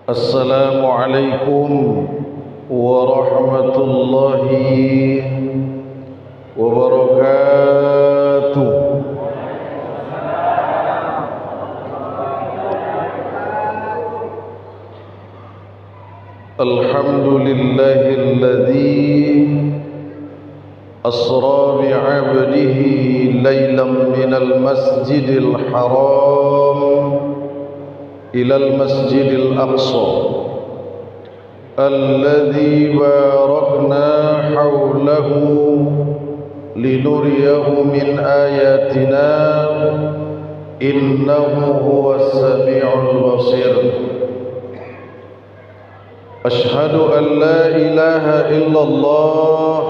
السلام عليكم ورحمة الله وبركاته. الحمد لله الذي أسرى بعبده ليلا من المسجد الحرام إلى المسجد الأقصى الذي باركنا حوله لنريه من آياتنا إنه هو السميع البصير. أشهد أن لا إله إلا الله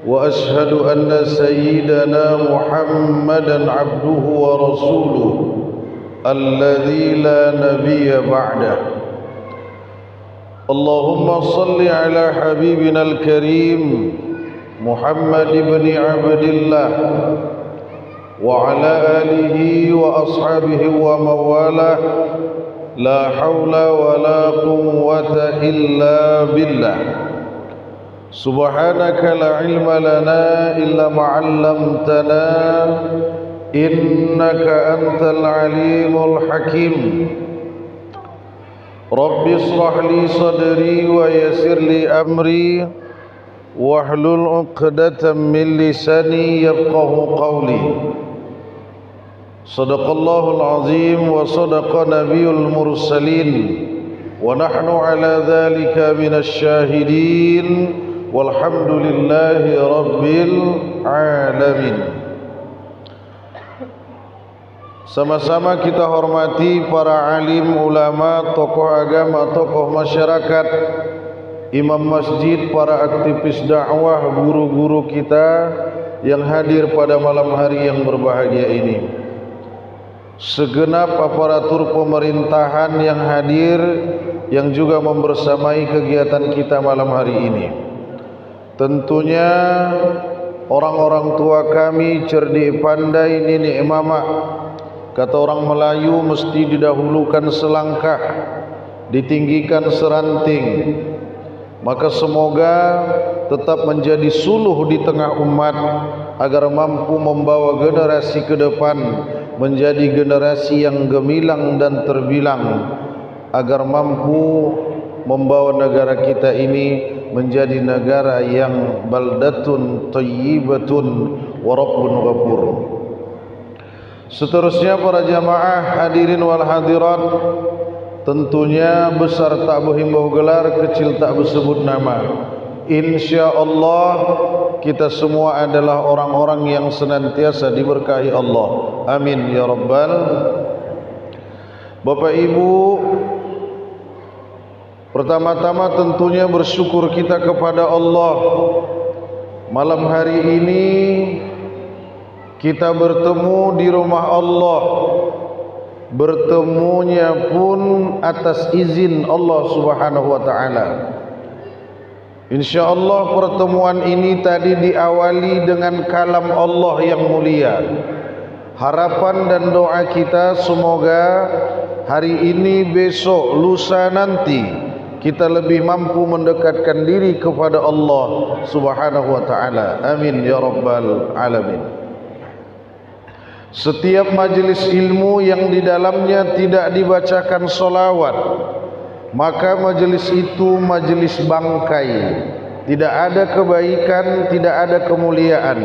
وأشهد أن سيدنا محمدا عبده ورسوله الذي لا نبي بعده. اللهم صل على حبيبنا الكريم محمد بن عبد الله وعلى آله وأصحابه ومن والاه لا حول ولا قوة إلا بالله. سبحانك لا علم لنا إلا ما علمتنا إنك أنت العليم الحكيم. رب اشرح لي صدري ويسر لي أمري واحلل عقدة من لساني يفقه قولي. صدق الله العظيم وصدق نبي المرسلين ونحن على ذلك من الشاهدين والحمد لله رب العالمين. Sama-sama kita hormati para alim, ulama, tokoh agama, tokoh masyarakat, imam masjid, para aktivis dakwah, guru-guru kita yang hadir pada malam hari yang berbahagia ini. Segenap aparatur pemerintahan yang hadir, yang juga membersamai kegiatan kita malam hari ini. Tentunya orang-orang tua kami, cerdik pandai, nenek mama. Kata orang Melayu, mesti didahulukan selangkah, ditinggikan seranting. Maka semoga tetap menjadi suluh di tengah umat agar mampu membawa generasi ke depan menjadi generasi yang gemilang dan terbilang, agar mampu membawa negara kita ini menjadi negara yang baldatun thayyibatun wa rabbun ghafur. Seterusnya para jamaah hadirin wal hadirat, tentunya besar tak berhimbau gelar, kecil tak bersebut nama. InsyaAllah kita semua adalah orang-orang yang senantiasa diberkahi Allah. Amin ya Rabbal. Bapak Ibu, pertama-tama tentunya bersyukur kita kepada Allah. Malam hari ini kita bertemu di rumah Allah. Bertemunya pun atas izin Allah Subhanahu wa taala. InsyaAllah pertemuan ini tadi diawali dengan kalam Allah yang mulia. Harapan dan doa kita semoga hari ini, besok, lusa nanti kita lebih mampu mendekatkan diri kepada Allah Subhanahu wa taala. Amin ya Rabbal alamin. Setiap majelis ilmu yang di dalamnya tidak dibacakan solawat, maka majelis itu majelis bangkai. Tidak ada kebaikan, tidak ada kemuliaan.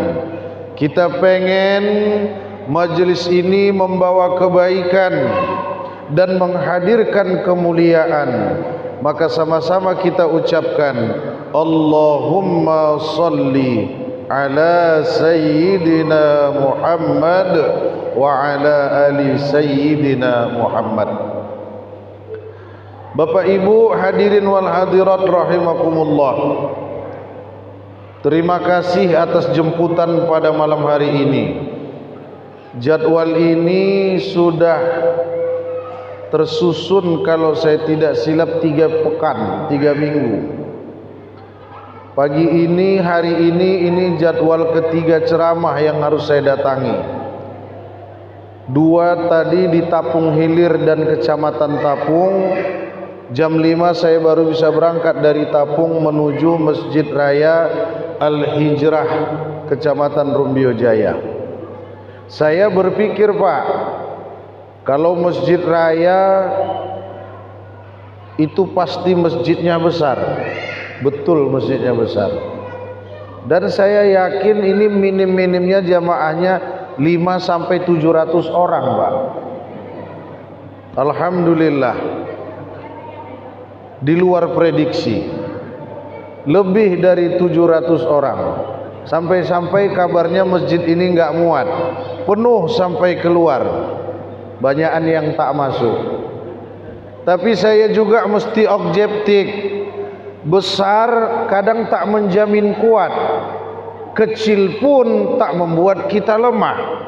Kita pengen majelis ini membawa kebaikan dan menghadirkan kemuliaan. Maka sama-sama kita ucapkan Allahumma salli ala sayyidina Muhammad wa ala ali sayyidina Muhammad. Bapak Ibu hadirin wal hadirat rahimakumullah, terima kasih atas jemputan pada malam hari ini. Jadwal ini sudah tersusun kalau saya tidak silap 3 pekan, 3 minggu. Pagi ini, hari ini jadwal ketiga ceramah yang harus saya datangi. 2 tadi di Tapung Hilir dan Kecamatan Tapung, Jam 5 saya baru bisa berangkat dari Tapung menuju Masjid Raya Al-Hijrah, Kecamatan Rumbio Jaya. Saya berpikir, Pak, kalau Masjid Raya itu pasti masjidnya besar. Betul, masjidnya besar. Dan saya yakin ini minim-minimnya jamaahnya 5 sampai 700 orang, Pak. Alhamdulillah. Di luar prediksi. Lebih dari 700 orang. Sampai-sampai kabarnya masjid ini enggak muat. Penuh sampai keluar. Banyakan yang tak masuk. Tapi saya juga mesti objektif. Besar kadang tak menjamin kuat. Kecil pun tak membuat kita lemah.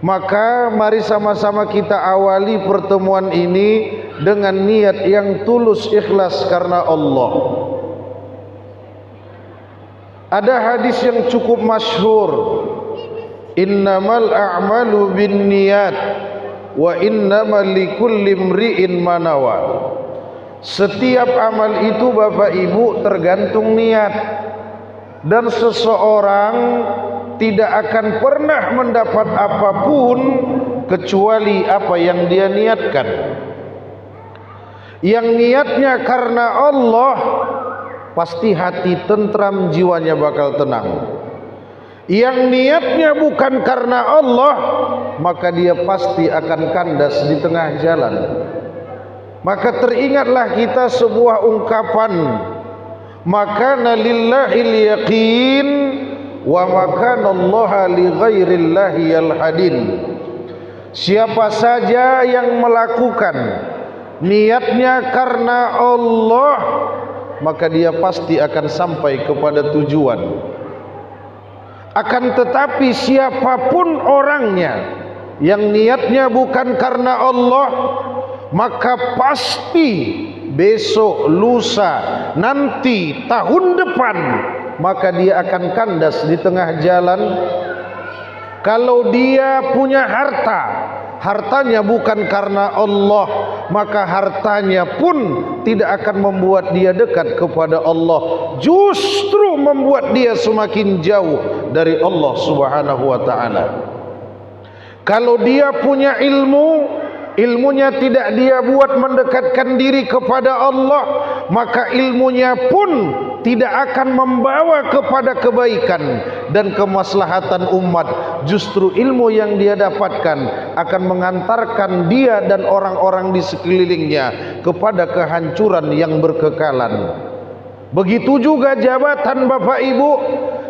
Maka mari sama-sama kita awali pertemuan ini dengan niat yang tulus ikhlas karena Allah. Ada hadis yang cukup masyhur, innamal a'malu binniyat wa innamal likulli imri'in ma nawa. Setiap amal itu Bapak Ibu tergantung niat, dan seseorang tidak akan pernah mendapat apapun kecuali apa yang dia niatkan. Yang niatnya karena Allah, pasti hati tentram, jiwanya bakal tenang. Yang niatnya bukan karena Allah, maka dia pasti akan kandas di tengah jalan. Maka teringatlah kita sebuah ungkapan, makana lillahil yaqin wa makana allaha li ghairillahi yalhadin. Siapa saja yang melakukan niatnya karena Allah, maka dia pasti akan sampai kepada tujuan. Akan tetapi siapapun orangnya yang niatnya bukan karena Allah, maka pasti besok, lusa, nanti, tahun depan, maka dia akan kandas di tengah jalan. Kalau dia punya harta, hartanya bukan karena Allah, maka hartanya pun tidak akan membuat dia dekat kepada Allah, justru membuat dia semakin jauh dari Allah Subhanahu wa ta'ala. Kalau dia punya ilmu, ilmunya tidak dia buat mendekatkan diri kepada Allah, maka ilmunya pun tidak akan membawa kepada kebaikan dan kemaslahatan umat. Justru ilmu yang dia dapatkan akan mengantarkan dia dan orang-orang di sekelilingnya kepada kehancuran yang berkekalan. Begitu juga jabatan Bapak Ibu,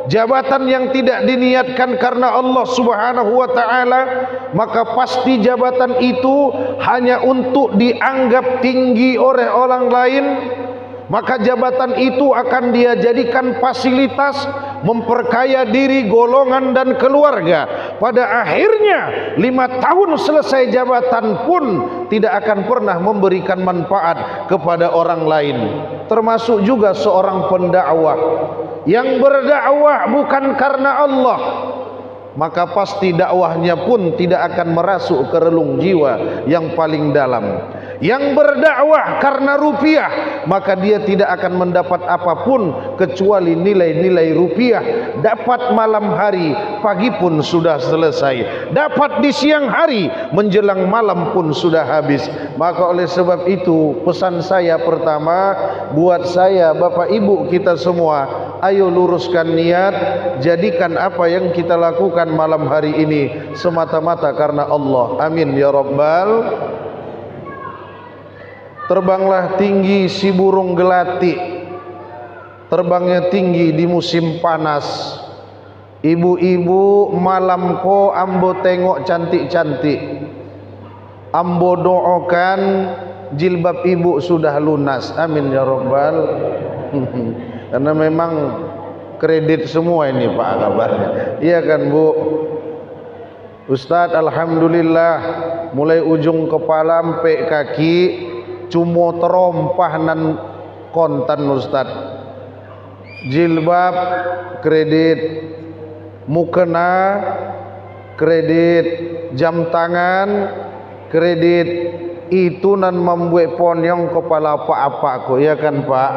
jabatan yang tidak diniatkan karena Allah Subhanahu wa ta'ala, maka pasti jabatan itu hanya untuk dianggap tinggi oleh orang lain. Maka jabatan itu akan dia jadikan fasilitas memperkaya diri, golongan dan keluarga. Pada akhirnya 5 tahun selesai jabatan pun tidak akan pernah memberikan manfaat kepada orang lain. Termasuk juga seorang pendakwah yang berdakwah bukan karena Allah, maka pasti dakwahnya pun tidak akan merasuk ke relung jiwa yang paling dalam. Yang berdakwah karena rupiah, maka dia tidak akan mendapat apapun kecuali nilai-nilai rupiah. Dapat malam hari, pagi pun sudah selesai. Dapat di siang hari, menjelang malam pun sudah habis. Maka oleh sebab itu, pesan saya pertama buat saya, Bapak Ibu kita semua, ayo luruskan niat, jadikan apa yang kita lakukan malam hari ini semata-mata karena Allah. Amin ya Rabbal. Terbanglah tinggi si burung gelati, terbangnya tinggi di musim panas. Ibu-ibu malam ko ambo tengok cantik-cantik, ambo doakan jilbab ibu sudah lunas. Amin ya Rabbal. Karena memang kredit semua ini Pak kabarnya. Iya kan Bu Ustadz? Alhamdulillah, mulai ujung kepala sampai kaki cuma terompah nan kontan Ustadz. Jilbab kredit, mukena kredit, jam tangan kredit, itu nan membuat ponyong kepala apa ko, ya kan Pak?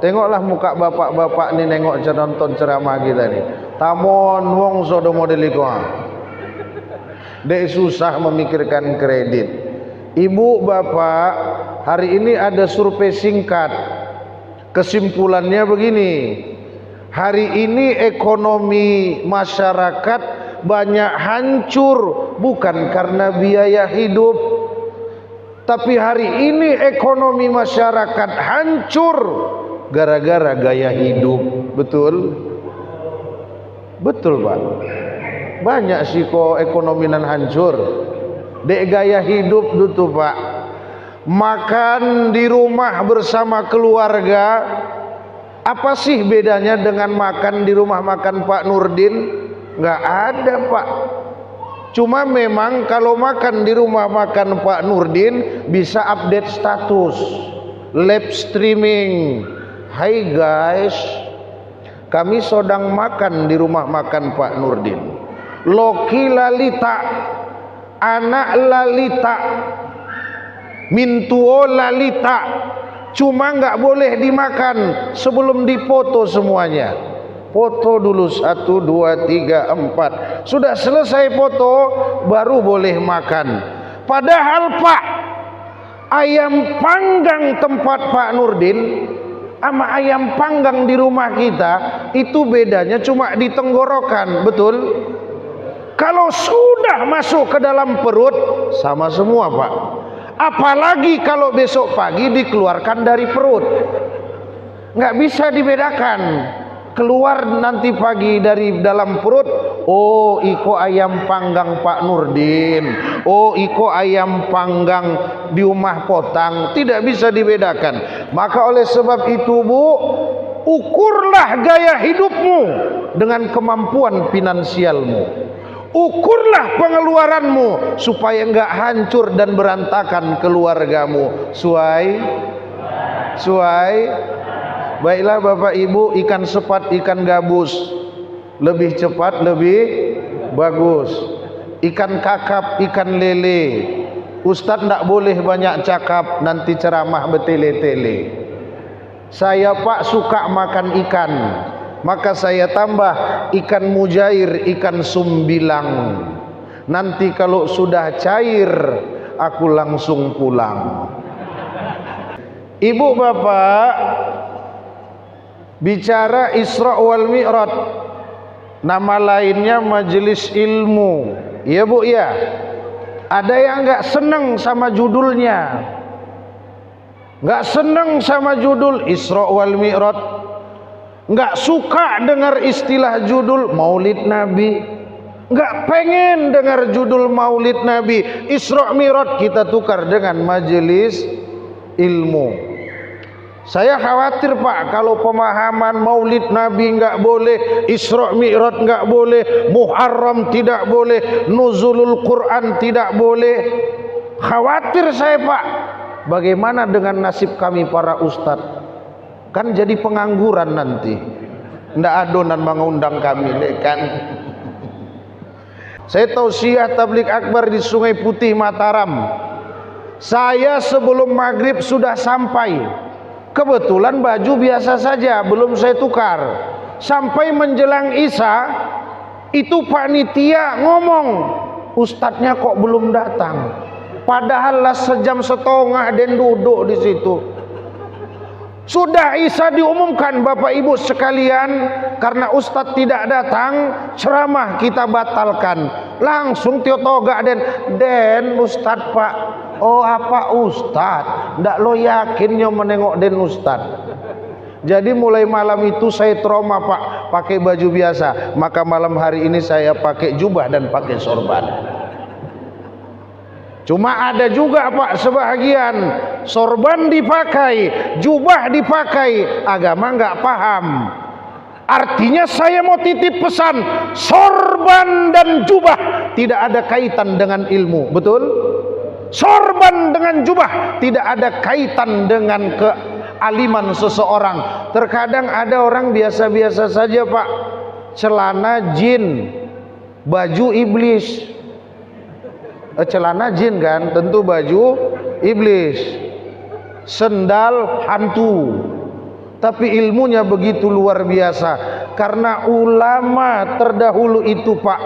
Tengoklah muka bapak-bapak ni nengok nonton ceramah kita ni. Tamon wong sodo model iku. Dek susah memikirkan kredit. Ibu bapak, hari ini ada survei singkat. Kesimpulannya begini. Hari ini ekonomi masyarakat banyak hancur bukan karena biaya hidup, tapi hari ini ekonomi masyarakat hancur gara-gara gaya hidup. Betul? Betul Pak. Banyak sih kok ekonomi nan hancur. Dek gaya hidup tuh Pak. Makan di rumah bersama keluarga. Apa sih bedanya dengan makan di rumah makan Pak Nurdin? Nggak ada Pak. Cuma memang kalau makan di rumah makan Pak Nurdin bisa update status, live streaming. Hai guys, kami sedang makan di rumah makan Pak Nurdin. Loki Lalita, anak Lalita, Mintuo Lalita. Cuma nggak boleh dimakan sebelum dipoto semuanya. Foto dulu 1, 2, 3, 4. Sudah selesai foto baru boleh makan. Padahal Pak, ayam panggang tempat Pak Nurdin sama ayam panggang di rumah kita itu bedanya cuma di tenggorokan, betul? Kalau sudah masuk ke dalam perut sama semua Pak. Apalagi kalau besok pagi dikeluarkan dari perut, nggak bisa dibedakan. Keluar nanti pagi dari dalam perut, oh iko ayam panggang Pak Nurdin, oh iko ayam panggang di rumah potang, tidak bisa dibedakan. Maka oleh sebab itu Bu, ukurlah gaya hidupmu dengan kemampuan finansialmu. Ukurlah pengeluaranmu supaya enggak hancur dan berantakan keluargamu. Suai. Baiklah Bapak Ibu, ikan sepat, ikan gabus lebih cepat, lebih bagus. Ikan kakap, ikan lele. Ustadz enggak boleh banyak cakap, nanti ceramah bertele-tele. Saya Pak suka makan ikan, maka saya tambah ikan mujair, ikan sumbilang. Nanti kalau sudah cair, aku langsung pulang. Ibu bapak, bicara Isra wal Mi'raj, nama lainnya majelis ilmu. Ya Bu ya. Ada yang nggak seneng sama judulnya, nggak seneng sama judul Isra wal Mi'raj, nggak suka dengar istilah judul Maulid Nabi, nggak pengen dengar judul Maulid Nabi. Isra Mi'raj kita tukar dengan majelis ilmu. Saya khawatir Pak, kalau pemahaman Maulid Nabi nggak boleh, Isra Mi'raj nggak boleh, Muharram tidak boleh, Nuzulul Quran tidak boleh. Khawatir saya Pak, bagaimana dengan nasib kami para ustadz? Kan jadi pengangguran nanti. Ndak adonan mengundang kami deh kan. Saya tausiah tablik akbar di Sungai Putih Mataram. Saya sebelum maghrib sudah sampai. Kebetulan baju biasa saja, belum saya tukar. Sampai menjelang Isya, itu panitia ngomong, ustadznya kok belum datang. Padahal lah sejam setengah dan duduk di situ. Sudah Isya diumumkan Bapak Ibu sekalian, karena ustadz tidak datang, ceramah kita batalkan. Langsung tiotoga den ustadz Pak. Oh apa ustadz? Ndak lo yakinnya menengok den ustadz. Jadi mulai malam itu saya trauma Pak, pakai baju biasa. Maka malam hari ini saya pakai jubah dan pakai sorban. Cuma ada juga Pak sebahagian sorban dipakai, jubah dipakai, agama nggak paham. Artinya saya mau titip pesan, sorban dan jubah tidak ada kaitan dengan ilmu, betul? Sorban dengan jubah tidak ada kaitan dengan kealiman seseorang. Terkadang ada orang biasa-biasa saja Pak, celana jin, baju iblis. Celana jin kan, tentu baju iblis, sendal hantu. Tapi ilmunya begitu luar biasa, karena ulama terdahulu itu Pak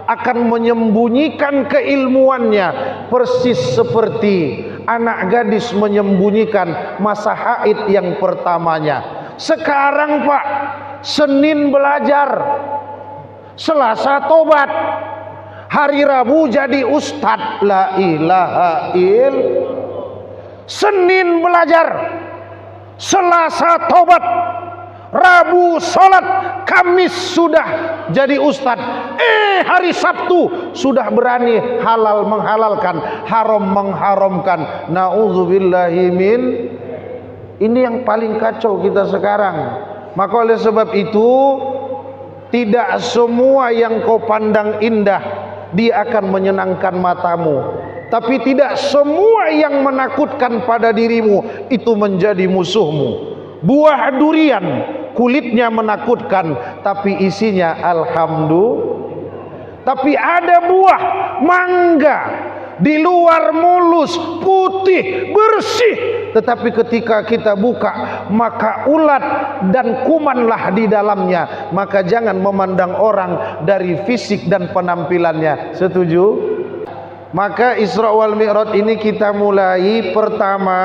akan menyembunyikan keilmuannya persis seperti anak gadis menyembunyikan masa haid yang pertamanya. Sekarang Pak, Senin belajar, Selasa tobat, hari Rabu jadi ustadz. La ilaha illallah. Senin belajar, Selasa tobat, Rabu sholat, Kamis sudah jadi ustadz. Hari Sabtu sudah berani halal menghalalkan, haram mengharamkan. Na'udzubillahi min. Ini yang paling kacau kita sekarang. Maka oleh sebab itu, tidak semua yang kau pandang indah dia akan menyenangkan matamu, tapi tidak semua yang menakutkan pada dirimu itu menjadi musuhmu. Buah durian kulitnya menakutkan tapi isinya alhamdulillah. Tapi ada buah mangga di luar mulus, putih, bersih, tetapi ketika kita buka maka ulat dan kumanlah di dalamnya. Maka jangan memandang orang dari fisik dan penampilannya. Setuju? Maka Isra wal Mi'raj ini kita mulai. Pertama,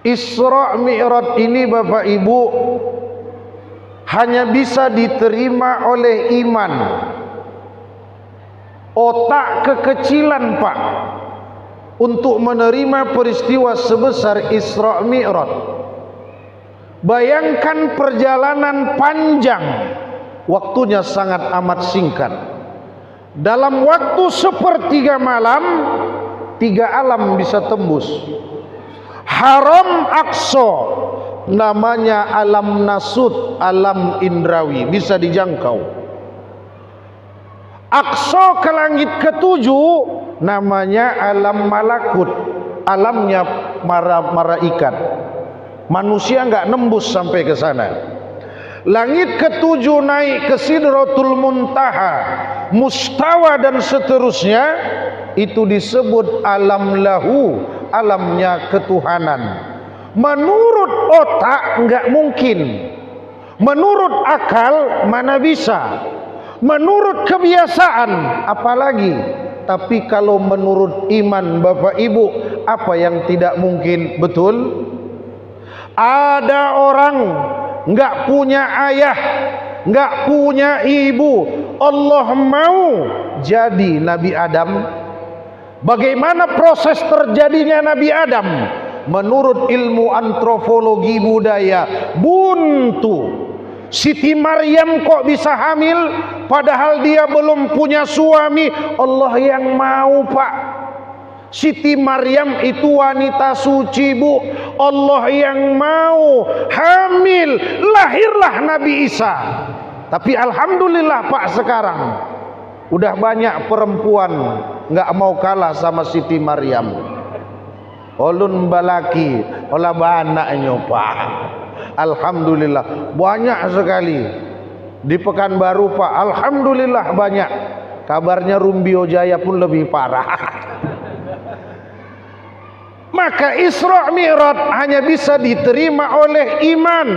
Isra Mi'raj ini Bapak Ibu hanya bisa diterima oleh iman. Otak kekecilan Pak untuk menerima peristiwa sebesar Isra Mi'raj. Bayangkan perjalanan panjang, waktunya sangat amat singkat. Dalam waktu sepertiga malam, 3 alam bisa tembus. Haram Aqsa, namanya alam nasut, alam indrawi, bisa dijangkau. Aqsa ke langit ke-7, namanya alam malakut, alamnya malaikat. Manusia nggak nembus sampai ke sana. Langit ke-7 naik ke Sidratul Muntaha, Mustawa dan seterusnya, itu disebut alam lahu, alamnya ketuhanan. Menurut otak nggak mungkin, menurut akal mana bisa, menurut kebiasaan apalagi. Tapi kalau menurut iman Bapak Ibu, apa yang tidak mungkin? Betul? Ada orang nggak punya ayah, nggak punya ibu, Allah mau jadi Nabi Adam. Bagaimana proses terjadinya Nabi Adam? Menurut ilmu antropologi budaya, buntu. Siti Maryam kok bisa hamil padahal dia belum punya suami? Allah yang mau Pak. Siti Maryam itu wanita suci Bu, Allah yang mau hamil, lahirlah Nabi Isa. Tapi alhamdulillah Pak, sekarang udah banyak perempuan nggak mau kalah sama Siti Maryam. Ulun balaki olah banaknya Pak, alhamdulillah banyak sekali. Di Pekanbaru Pak, alhamdulillah banyak. Kabarnya Rumbio Jaya pun lebih parah. Maka Isra Mi'raj hanya bisa diterima oleh iman.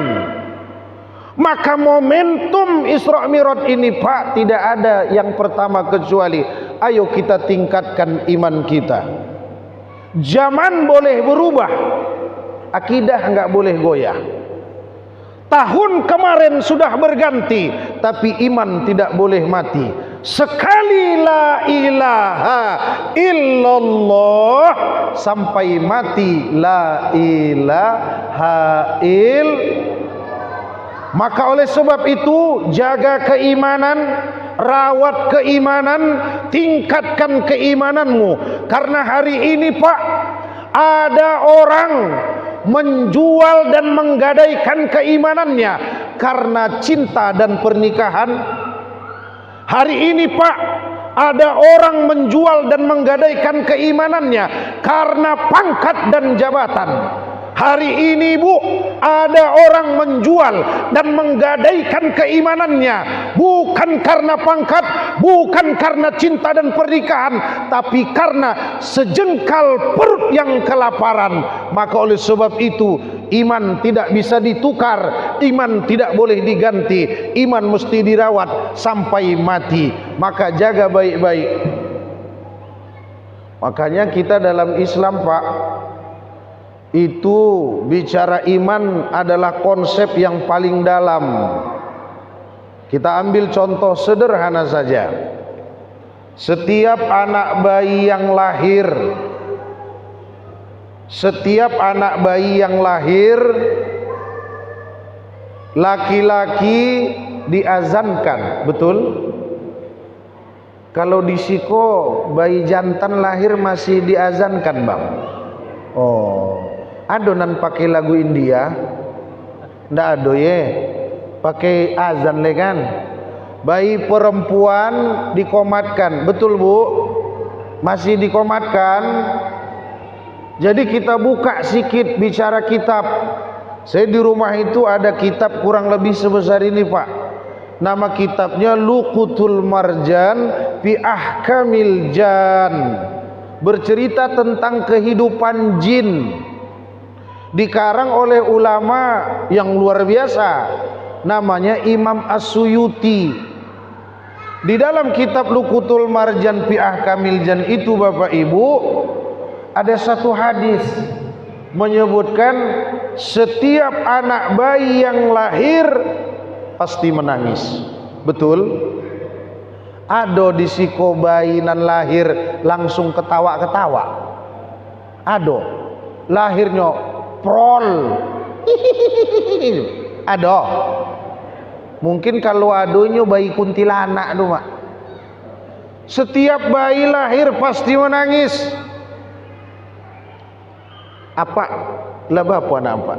Maka momentum Isra Mi'raj ini Pak, tidak ada yang pertama kecuali ayo kita tingkatkan iman kita. Zaman boleh berubah, akidah nggak boleh goyah. Tahun kemarin sudah berganti, tapi iman tidak boleh mati. Sekali la ilaha illallah sampai mati la ilaha illallah. Maka oleh sebab itu, jaga keimanan, rawat keimanan, tingkatkan keimananmu. Karena hari ini Pak, ada orang menjual dan menggadaikan keimanannya karena cinta dan pernikahan. Hari ini Pak, ada orang menjual dan menggadaikan keimanannya karena pangkat dan jabatan. Hari ini Bu, ada orang menjual dan menggadaikan keimanannya bukan karena pangkat, bukan karena cinta dan pernikahan, tapi karena sejengkal perut yang kelaparan. Maka oleh sebab itu iman tidak bisa ditukar, iman tidak boleh diganti, iman mesti dirawat sampai mati. Maka jaga baik-baik. Makanya kita dalam Islam, Pak, itu bicara iman adalah konsep yang paling dalam. Kita ambil contoh sederhana saja. Setiap anak bayi yang lahir, setiap anak bayi yang lahir, laki-laki diazankan, betul? Kalau di Siko bayi jantan lahir masih diazankan, Bang. Oh, adonan pakai lagu India? Ndak ado ye, pakai azan le kan. Bayi perempuan dikomatkan, betul Bu? Masih dikomatkan. Jadi kita buka sikit bicara kitab. Saya di rumah itu ada kitab kurang lebih sebesar ini, Pak. Nama kitabnya Luqutul Marjan fi Ahkamil Jan. Bercerita tentang kehidupan jin. Dikarang oleh ulama yang luar biasa, namanya Imam As-Suyuti. Di dalam kitab Luqutul Marjan fi Ahkamil Jan itu, Bapak Ibu, ada satu hadis menyebutkan setiap anak bayi yang lahir pasti menangis. Betul? Ado di Siko bayi nan lahir langsung ketawa-ketawa. Ado lahirnya prol. Ado. Mungkin kalau adonya bayi kuntilanak tuh, Mak. Setiap bayi lahir pasti menangis. Apa? Laba apa anak apa?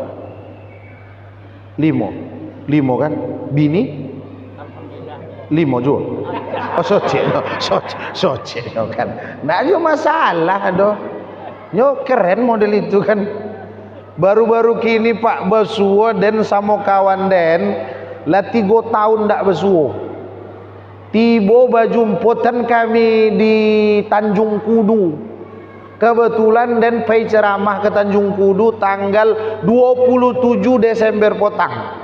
Limo kan? Bini? Limo juga. Oh, soce kan. Nggak ada masalah doh. Nyo keren model itu kan. Baru-baru kini Pak Basuo dan sama kawan den lah 3 tahun ndak besuo. Tibo bajumputan kami di Tanjung Kudu. Kebetulan dan pay ceramah ke Tanjung Kudu tanggal 27 Desember potang.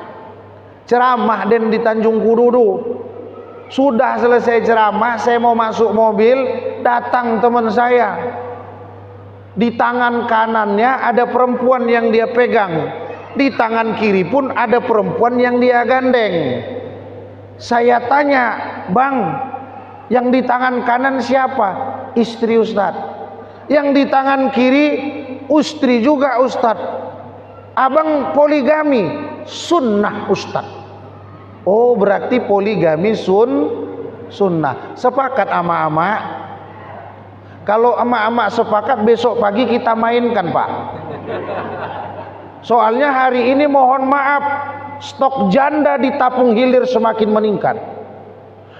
Ceramah dan di Tanjung Kudu tuh. Sudah selesai ceramah, saya mau masuk mobil, datang teman saya. Di tangan kanannya ada perempuan yang dia pegang. Di tangan kiri pun ada perempuan yang dia gandeng. Saya tanya, "Bang, yang di tangan kanan siapa?" "Istri Ustaz." "Yang di tangan kiri?" "Istri juga Ustaz." "Abang poligami?" "Sunnah Ustaz." Oh, berarti poligami sunnah. Sepakat ama-ama? Kalau ama-ama sepakat, besok pagi kita mainkan, Pak. Soalnya hari ini mohon maaf, stok janda di Tapung Hilir semakin meningkat.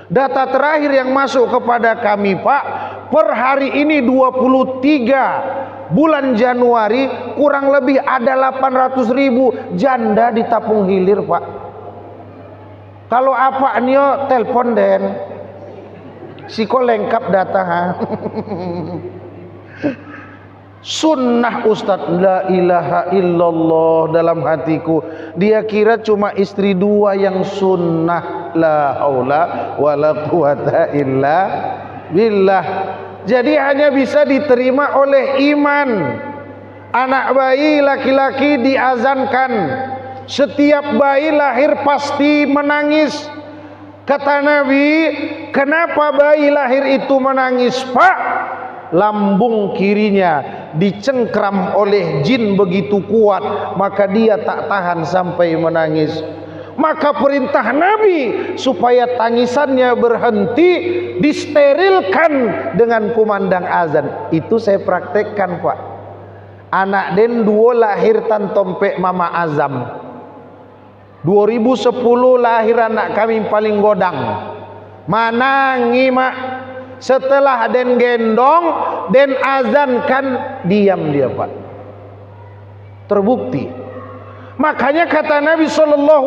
Data terakhir yang masuk kepada kami, Pak, per hari ini 23 bulan Januari kurang lebih ada 800.000 janda di Tapung Hilir, Pak. Kalau apa nio telepon den, Siko lengkap data ha. Sunnah Ustaz, la ilaha illallah dalam hatiku. Dia kira cuma istri 2 yang sunnah. La haula wala quwata illa billah. Jadi hanya bisa diterima oleh iman. Anak bayi laki-laki diazankan. Setiap bayi lahir pasti menangis. Kata Nabi, kenapa bayi lahir itu menangis, Pak? Lambung kirinya dicengkram oleh jin begitu kuat, maka dia tak tahan sampai menangis. Maka perintah Nabi supaya tangisannya berhenti, disterilkan dengan kumandang azan. Itu saya praktekkan, Pak. Anak den 2 lahir tan tompek Mama Azam. 2010 lahir anak kami paling godang. Manangi, Mak. Setelah den gendong, den azankan, diam dia, Pak. Terbukti. Makanya kata Nabi SAW,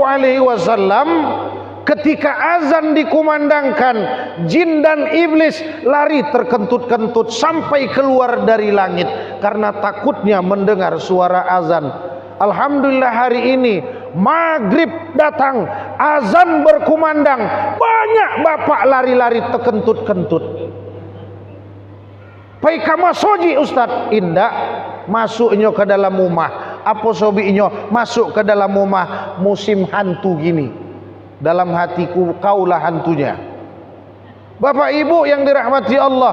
ketika azan dikumandangkan, jin dan iblis lari terkentut-kentut sampai keluar dari langit karena takutnya mendengar suara azan. Alhamdulillah hari ini maghrib datang, azan berkumandang, banyak bapak lari-lari terkentut-kentut. Paika masoji Ustaz, indah masuknya ke dalam rumah. Apa sobinya masuk ke dalam rumah musim hantu gini. Dalam hatiku kaulah hantunya. Bapak Ibu yang dirahmati Allah,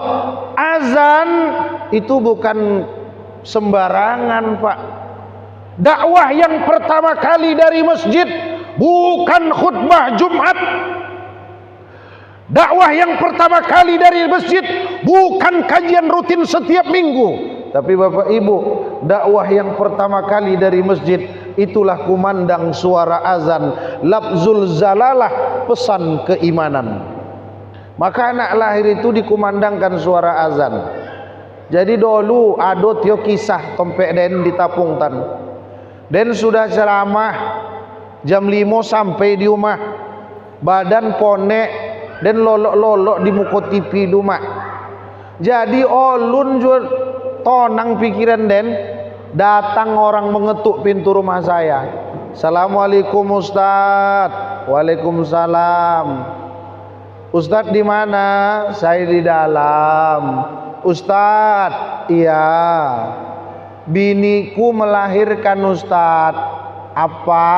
azan itu bukan sembarangan, Pak. Dakwah yang pertama kali dari masjid bukan khutbah Jumat. Dakwah yang pertama kali dari masjid bukan kajian rutin setiap minggu. Tapi Bapak Ibu, dakwah yang pertama kali dari masjid itulah kumandang suara azan, lafzul zalalah, pesan keimanan. Maka anak lahir itu dikumandangkan suara azan. Jadi dulu ada tio kisah tompek den di tapung tan. Den sudah ceramah jam 5 sampai di rumah. Badan ponek dan lolok-lolok di muka TV di rumah. Jadi olun juga tonang pikiran den, datang orang mengetuk pintu rumah saya. Assalamualaikum Ustaz. Waalaikumsalam. Ustaz di mana? Saya di dalam. Ustaz, iya. Biniku melahirkan Ustaz. Apa?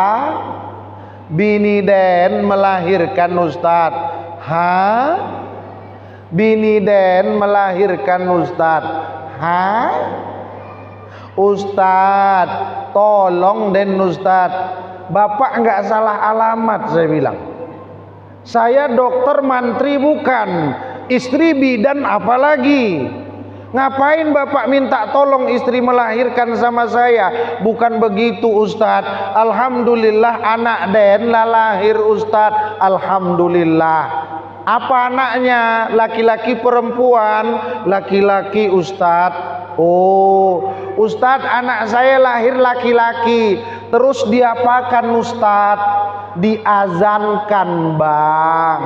Bini den melahirkan Ustaz. Hah? Bini den melahirkan Ustaz. Hah? Ustaz, tolong den Ustaz. Bapak enggak salah alamat, saya bilang. Saya dokter mantri bukan, istri bidan apalagi. Ngapain Bapak minta tolong istri melahirkan sama saya? Bukan begitu Ustaz. Alhamdulillah anak den lah lahir Ustaz. Alhamdulillah. Apa anaknya? Laki-laki perempuan? Laki-laki Ustaz. Oh, Ustaz anak saya lahir laki-laki. Terus diapakan Ustaz? Diazankan Bang.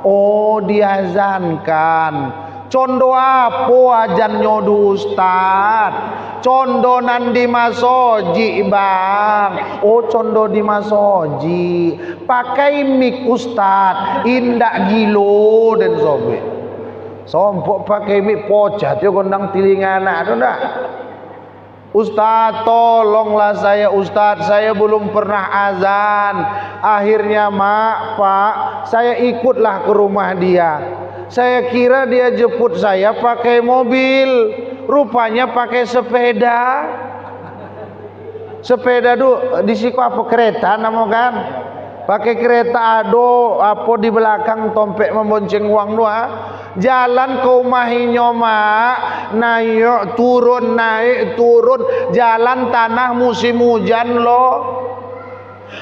Oh, diazankan. Condo apa ajan nyodu Ustaz? Condo nandi masoji Bang. Oh condo di masoji. Pakai mic Ustaz. Indak gilo dan sobe. Sompok pakai mic pocat yo gondang telinga anak tu dah. Ustaz tolonglah saya Ustaz, saya belum pernah azan. Akhirnya mak pak, saya ikutlah ke rumah dia. Saya kira dia jemput saya pakai mobil, rupanya pakai sepeda. Sepeda tu di siku apa kereta namo kan? Pakai kereta ado apa di belakang tompek membonceng uang dua. Jalan ke rumahnya mak, naik turun, jalan tanah musim hujan loh.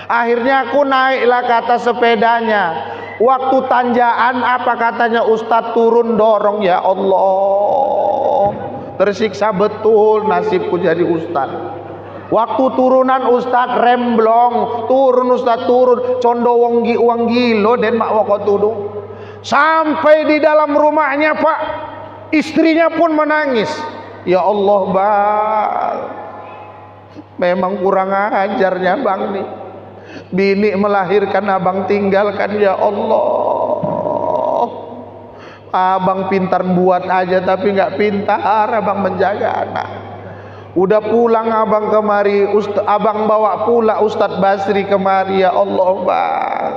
Akhirnya aku naiklah kata sepedanya. Waktu tanjakan apa katanya Ustadz turun dorong, ya Allah. Tersiksa betul nasibku jadi Ustadz. Waktu turunan Ustadz remblong, turun Ustadz turun, condo uang gilo dan mak wako tudung. Sampai di dalam rumahnya Pak, istrinya pun menangis. Ya Allah Bang, memang kurang ajarnya Bang nih. Bini melahirkan abang tinggalkan, ya Allah. Abang pintar buat aja tapi nggak pintar abang menjaga anak. Udah pulang abang kemari, abang bawa pula Ustadz Basri kemari, ya Allah Bang.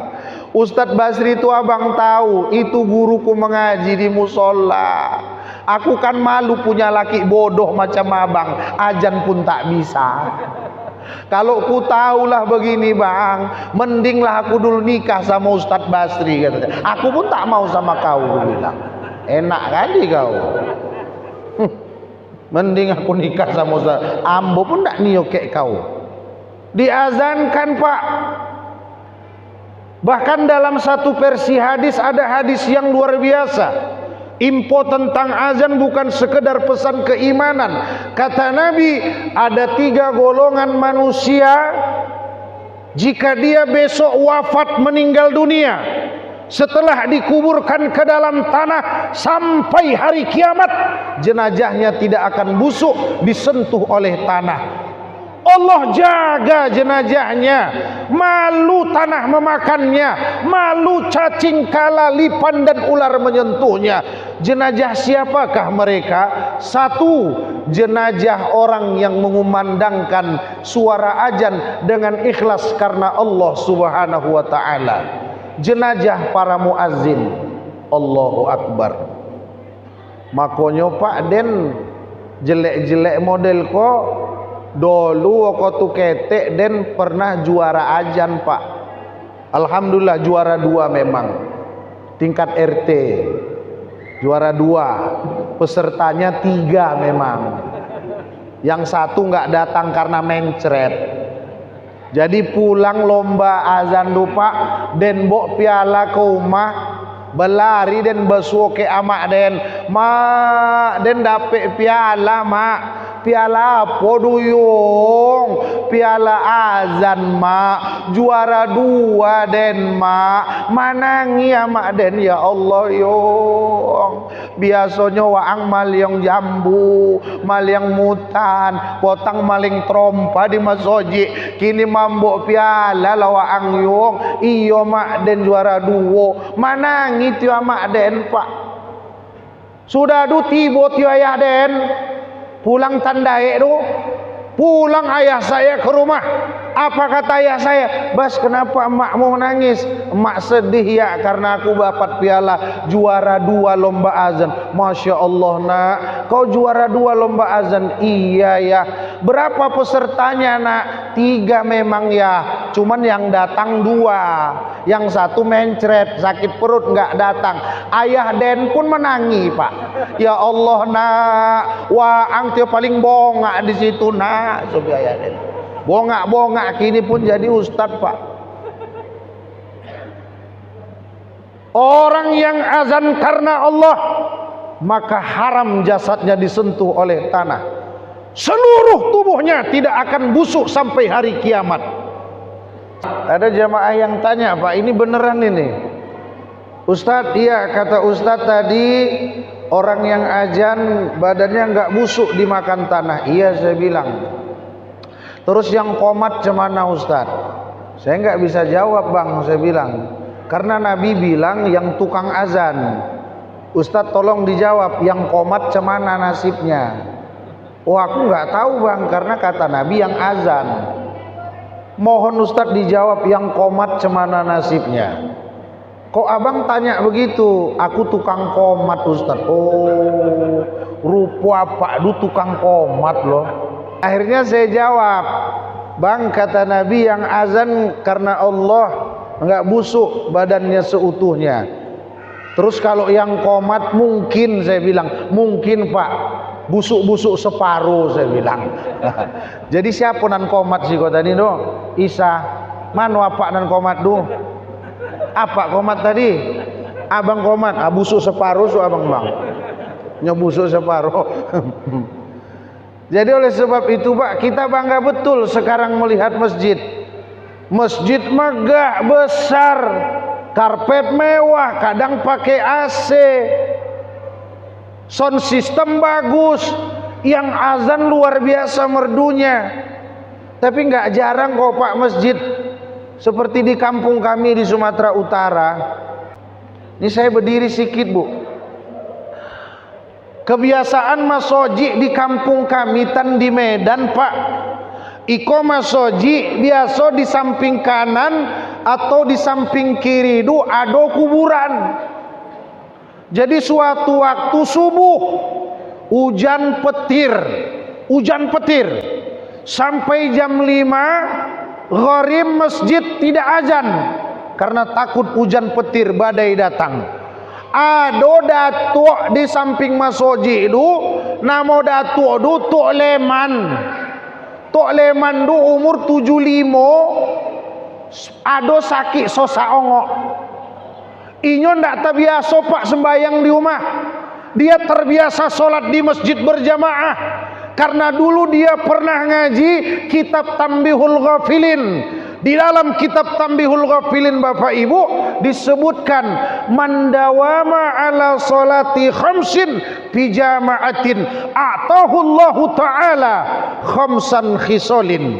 Ustadz Basri itu abang tahu, itu guruku mengaji di musola. Aku kan malu punya laki bodoh macam abang, ajan pun tak bisa. Kalau ku tahulah begini Bang, mendinglah aku dulu nikah sama Ustadz Basri katanya. Aku pun tak mau sama kau, aku bilang. Enak kali kau. Mending aku nikah sama Ustadz. Ambo pun tak niokek kau. Diazankan Pak. Bahkan dalam satu versi hadis ada hadis yang luar biasa. Info tentang azan bukan sekedar pesan keimanan. Kata Nabi, ada 3 golongan manusia jika dia besok wafat meninggal dunia, setelah dikuburkan ke dalam tanah sampai hari kiamat, jenazahnya tidak akan busuk disentuh oleh tanah. Allah jaga jenazahnya, malu tanah memakannya, malu cacing kalalipan dan ular menyentuhnya. Jenazah siapakah mereka? Satu, jenazah orang yang mengumandangkan suara azan dengan ikhlas karena Allah Subhanahu wa taala. Jenazah para muazzin. Allahu akbar. Makonyo Pak Den jelek-jelek model kok. Dulu waktu ketek Den pernah juara azan Pak. Alhamdulillah juara 2 memang. Tingkat RT. Juara 2. Pesertanya 3 memang. Yang 1 nggak datang karena mencret. Jadi pulang lomba azan lupa Den bok piala ke rumah, belari Den besuo ke amak Den. Mak Den dapet piala mak. Piala apa duyung? Piala azan mak. Juara 2 Den mak. Manangi ya mak Den, ya Allah yung. Biasanya waang maling jambu, maling mutan, potang maling trompa di masoji. Kini mambok piala lah waang yung. Iyo mak Den juara 2. Manangi tu mak Den Pak. Sudah du tibo tu ayah Den. Pulang tandai tu, pulang ayah saya ke rumah. Apa kata ayah saya? Bas, kenapa emakmu menangis? Emak sedih ya karena aku dapat piala juara 2 lomba azan. Masya Allah nak, kau juara 2 lomba azan. Iya ya. Berapa pesertanya nak? 3 memang ya. Cuman yang datang 2, yang 1 mencret, sakit perut nggak datang. Ayah Den pun menangi Pak. Ya Allah nak, waang dia paling bongak di situ nak. Sobi ayah Den. Bongak-bongak kini pun jadi ustadz Pak. Orang yang azan karena Allah, maka haram jasadnya disentuh oleh tanah. Seluruh tubuhnya tidak akan busuk sampai hari kiamat. Ada jamaah yang tanya, Pak, ini beneran ini? Ustadz, iya kata Ustadz tadi, orang yang azan badannya nggak busuk dimakan tanah. Iya saya bilang. Terus yang qomat cemana Ustaz? Saya nggak bisa jawab Bang, saya bilang. Karena Nabi bilang yang tukang azan. Ustaz tolong dijawab, yang qomat cemana nasibnya? Oh aku nggak tahu Bang, karena kata Nabi yang azan. Mohon Ustaz dijawab yang qomat cemana nasibnya. Kok abang tanya begitu? Aku tukang qomat Ustaz. Oh rupa apa du tukang qomat loh. Akhirnya saya jawab, Bang kata Nabi yang azan karena Allah nggak busuk badannya seutuhnya. Terus kalau yang qomat mungkin saya bilang, mungkin Pak busuk-busuk separuh saya bilang. Jadi siapa nan qomat sih kok tadi do? Isa, mana apa nan qomat do? Apa qomat tadi? Abang qomat, busuk separuh so abang bang. Nyebusuk separuh. Jadi oleh sebab itu Pak, kita bangga betul sekarang melihat masjid. Masjid megah besar, karpet mewah, kadang pakai AC, sound system bagus, yang azan luar biasa merdunya. Tapi nggak jarang kok Pak masjid seperti di kampung kami di Sumatera Utara. Ini saya berdiri sedikit Bu. Kebiasaan masoji di kampung kami tan di Medan Pak, iko masoji biasa di samping kanan atau di samping kiri itu ada kuburan. Jadi suatu waktu subuh hujan petir sampai jam 5 gharib masjid tidak azan karena takut hujan petir badai datang. Ado datuk di samping masoji itu, nama datuk itu Tok Leman. Tok Leman itu umur 75, ado sakit sosaongok. Inyo ndak terbiasa Pak sembahyang di rumah. Dia terbiasa sholat di masjid berjamaah. Karena dulu dia pernah ngaji kitab Tambihul Ghafilin. Di dalam kitab Tanbihul Ghafilin Bapak Ibu disebutkan mandawama ala salati khamsin fi jama'atin a'tahu Allah taala khamsan khisalin.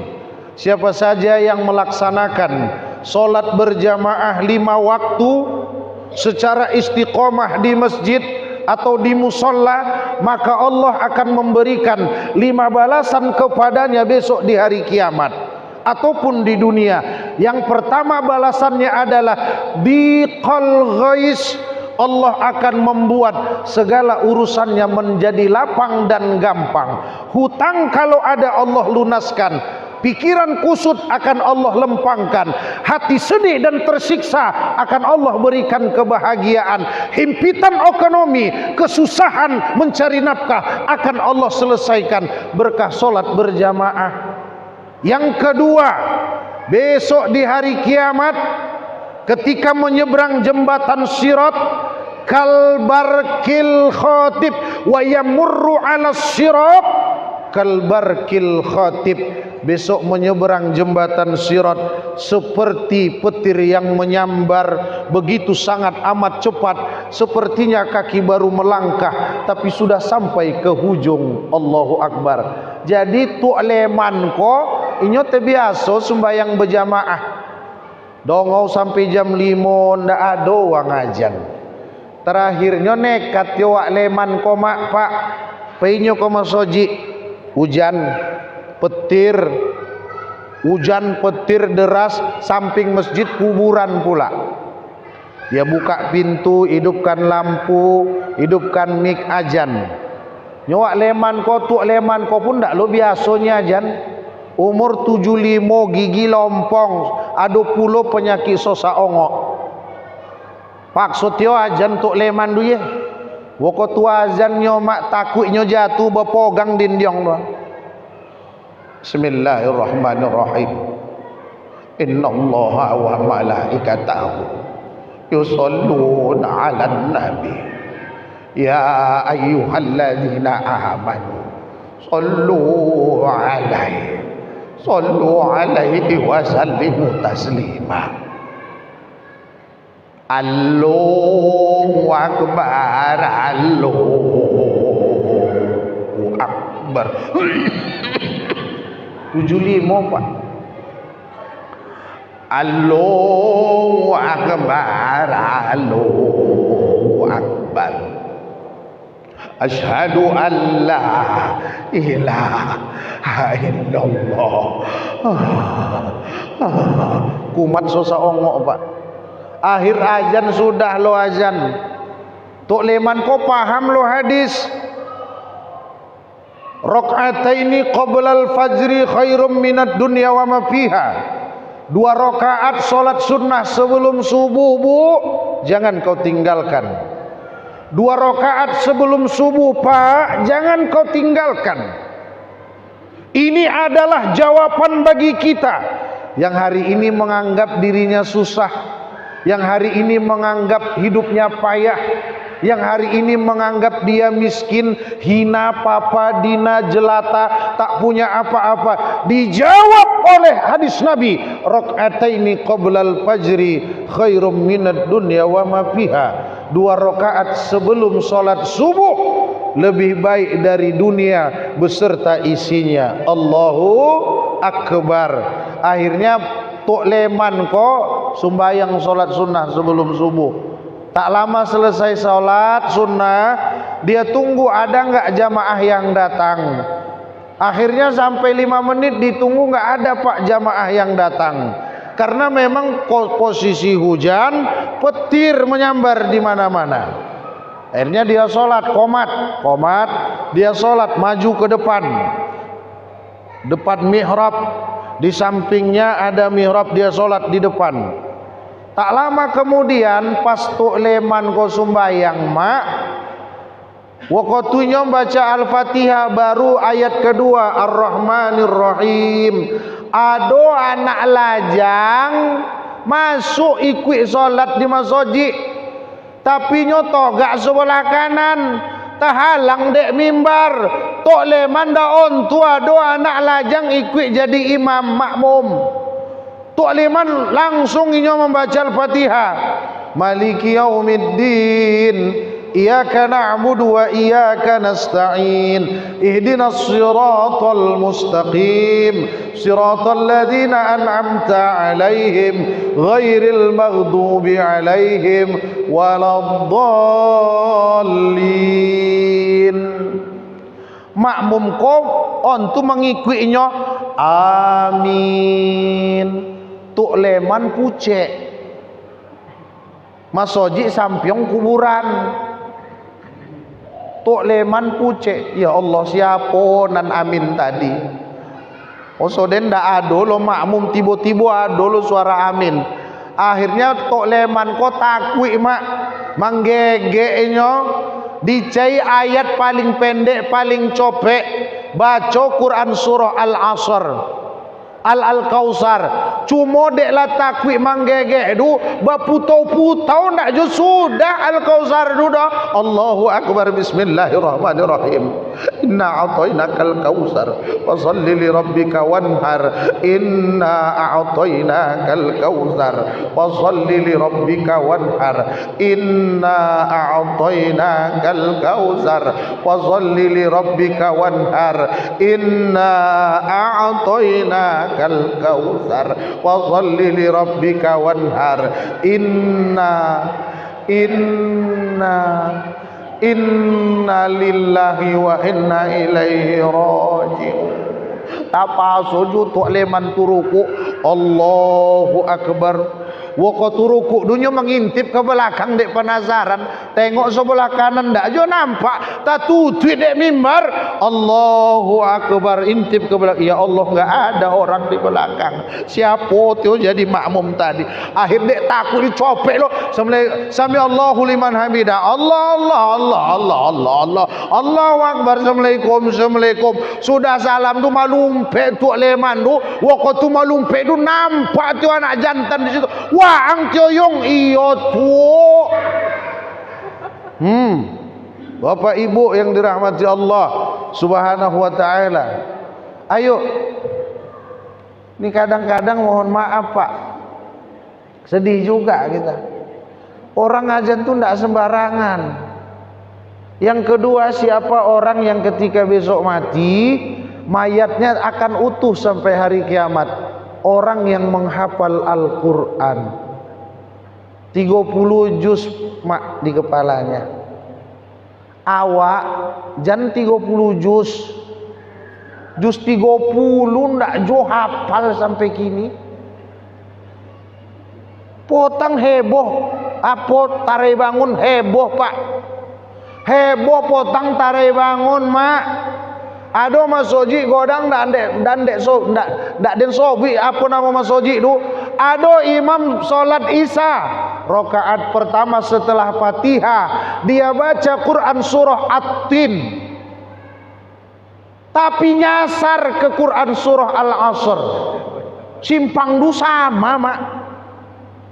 Siapa saja yang melaksanakan salat berjamaah 5 waktu secara istiqomah di masjid atau di musolla, maka Allah akan memberikan 5 balasan kepadanya besok di hari kiamat ataupun di dunia. Yang pertama balasannya adalah biqal ghais, Allah akan membuat segala urusannya menjadi lapang dan gampang. Hutang kalau ada Allah lunaskan, pikiran kusut akan Allah lempangkan, hati sedih dan tersiksa akan Allah berikan kebahagiaan, himpitan ekonomi, kesusahan mencari nafkah akan Allah selesaikan berkah solat berjamaah. Yang kedua, besok di hari kiamat ketika menyeberang jembatan Sirat, kalbarkil khatib wa yamurru 'ala sirat kalbarkil khatib. Besok menyeberang jembatan Sirat seperti petir yang menyambar, begitu sangat amat cepat, sepertinya kaki baru melangkah tapi sudah sampai ke hujung. Allahu Akbar. Jadi tu leman ko inyo te biasa sembahyang berjamaah dongau sampai jam 5 ndak ada wang ajan. Terakhirnya nekat yo wak leman ko mak pak peinyo ko masoji hujan petir deras, samping masjid kuburan pula. Dia buka pintu, hidupkan lampu, hidupkan mik ajan. Nyawak leman ko tu leman ko pun ndak lo biasanya ajan. Umur 75, gigi lompong, ada pulo penyakit sosa ongok. Maksud yo ajan tu leman du ye. Woko tu azan nyo mak takut nyo jatuh berpogang dindiong do. Bismillahirrahmanirrahim. Innallaha wa malaikatahu yusholluna 'alan nabi. Ya ayyuhalladzina amanu sallu 'alaihi wa sallimu taslima. Allahu akbar, Allahu akbar. 75 Pak. Allahu akbar, Allahu akbar. Asyhadu an la ilaha illallah. Kumat sosa ongok Pak. Akhir azan sudah lo azan. Tok leman ko paham lo hadis. Rakaataini qabla al-fajri khairum minad dunya wa ma fiha. 2 rakaat salat sunnah sebelum subuh Bu, jangan kau tinggalkan. 2 rakaat sebelum subuh Pak, jangan kau tinggalkan. Ini adalah jawaban bagi kita yang hari ini menganggap dirinya susah, yang hari ini menganggap hidupnya payah, yang hari ini menganggap dia miskin, hina, papa, dina, jelata, tak punya apa-apa. Dijawab oleh hadis Nabi, rakaataini qablal fajri khairum minad dunya wa ma fiha. 2 rakaat sebelum salat subuh lebih baik dari dunia beserta isinya. Allahu akbar. Akhirnya tok leman ko sembahyang salat sunnah sebelum subuh. Tak lama selesai salat sunnah, dia tunggu ada enggak jamaah yang datang. Akhirnya sampai 5 menit ditunggu, enggak ada Pak jamaah yang datang. Karena memang posisi hujan, petir menyambar di mana-mana. Akhirnya dia salat qomat, dia salat maju ke depan mihrab. Di sampingnya ada mihrab, dia salat di depan. Tak lama kemudian pas tok leman ko sumbayang mak, waktunya baca Al-Fatihah baru ayat kedua Ar-Rahmanir Rahim. Ado anak lajang masuk ikut solat di masjid, tapi nyoto gak sebelah kanan, terhalang dek mimbar. Tok leman daun tua do anak lajang ikut jadi imam makmum. Tok Leman langsung inyo membaca Al-Fatihah. Maliki yaumiddin, iyyaka na'budu wa iyyaka nasta'in, ihdinas siratal mustaqim, siratal ladzina an'amta 'alaihim, ghairil maghdubi 'alaihim waladdallin. Makmum ko ontu mengikutinyo amin. Tok Leman pucek masoji sampiong kuburan. Tok Leman pucek, ya Allah siapa nan amin tadi. Osoden ndak ado lo makmum tiba-tiba ado lo suara amin. Akhirnya Tok Leman ko takwi mak manggegenyo dicai ayat paling pendek paling copek baca Quran surah Al-Asr Al-Kausar. Cuma dek lah takwi manggege du baputau-putau nak jo sudah Al-Kausar du dah. Allahu akbar, bismillahirrahmanirrahim. Inna a'tainakal kausar fashalli li rabbika wanhar. Inna a'tainakal kausar fashalli li rabbika wanhar. Inna a'tainakal kausar fashalli li rabbika wanhar. Inna a'tainakal kal kautsar wa shalli li rabbika wanhar. Inna lillahi wa inna ilaihi raji'un. Tapa sujud Tok Leman turuku Allahu akbar. Woko turuku dunia mengintip ke belakang dek penasaran, tengok sebelah kanan ndak jo nampak, tak tutui dek mimbar. Allahu akbar, intip ke belakang, ya Allah enggak ada orang di belakang. Siapa tu jadi makmum tadi? Akhir dek takut dicopek lo. Sami Allahu liman hamidah. Allah Allah Allah Allah Allah Allah. Allahu akbar, assalamualaikum. Sudah salam tu malumpe Tok Leman tu, woko tu malumpe tu nampak tu anak jantan di situ. Wah, ang tioyong iyo tuo. Bapak Ibu yang dirahmati Allah Subhanahu wa taala. Ayo. Ini kadang-kadang mohon maaf Pak. Sedih juga kita. Orang azan tuh enggak sembarangan. Yang kedua, siapa orang yang ketika besok mati mayatnya akan utuh sampai hari kiamat? Orang yang menghafal Al-Quran 30 juz mak di kepalanya. Awak jan 30 juz 30 ndak jo hafal sampai kini. Potang heboh, apa tarai bangun heboh Pak. Heboh potang tarai bangun mak. Ado masoji godang dan dek sobi apa nama masoji tu? Ado imam solat Isya rakaat pertama setelah Fatihah dia baca Quran surah At-Tin, tapi nyasar ke Quran surah Al-Asr. Simpang du sama mak.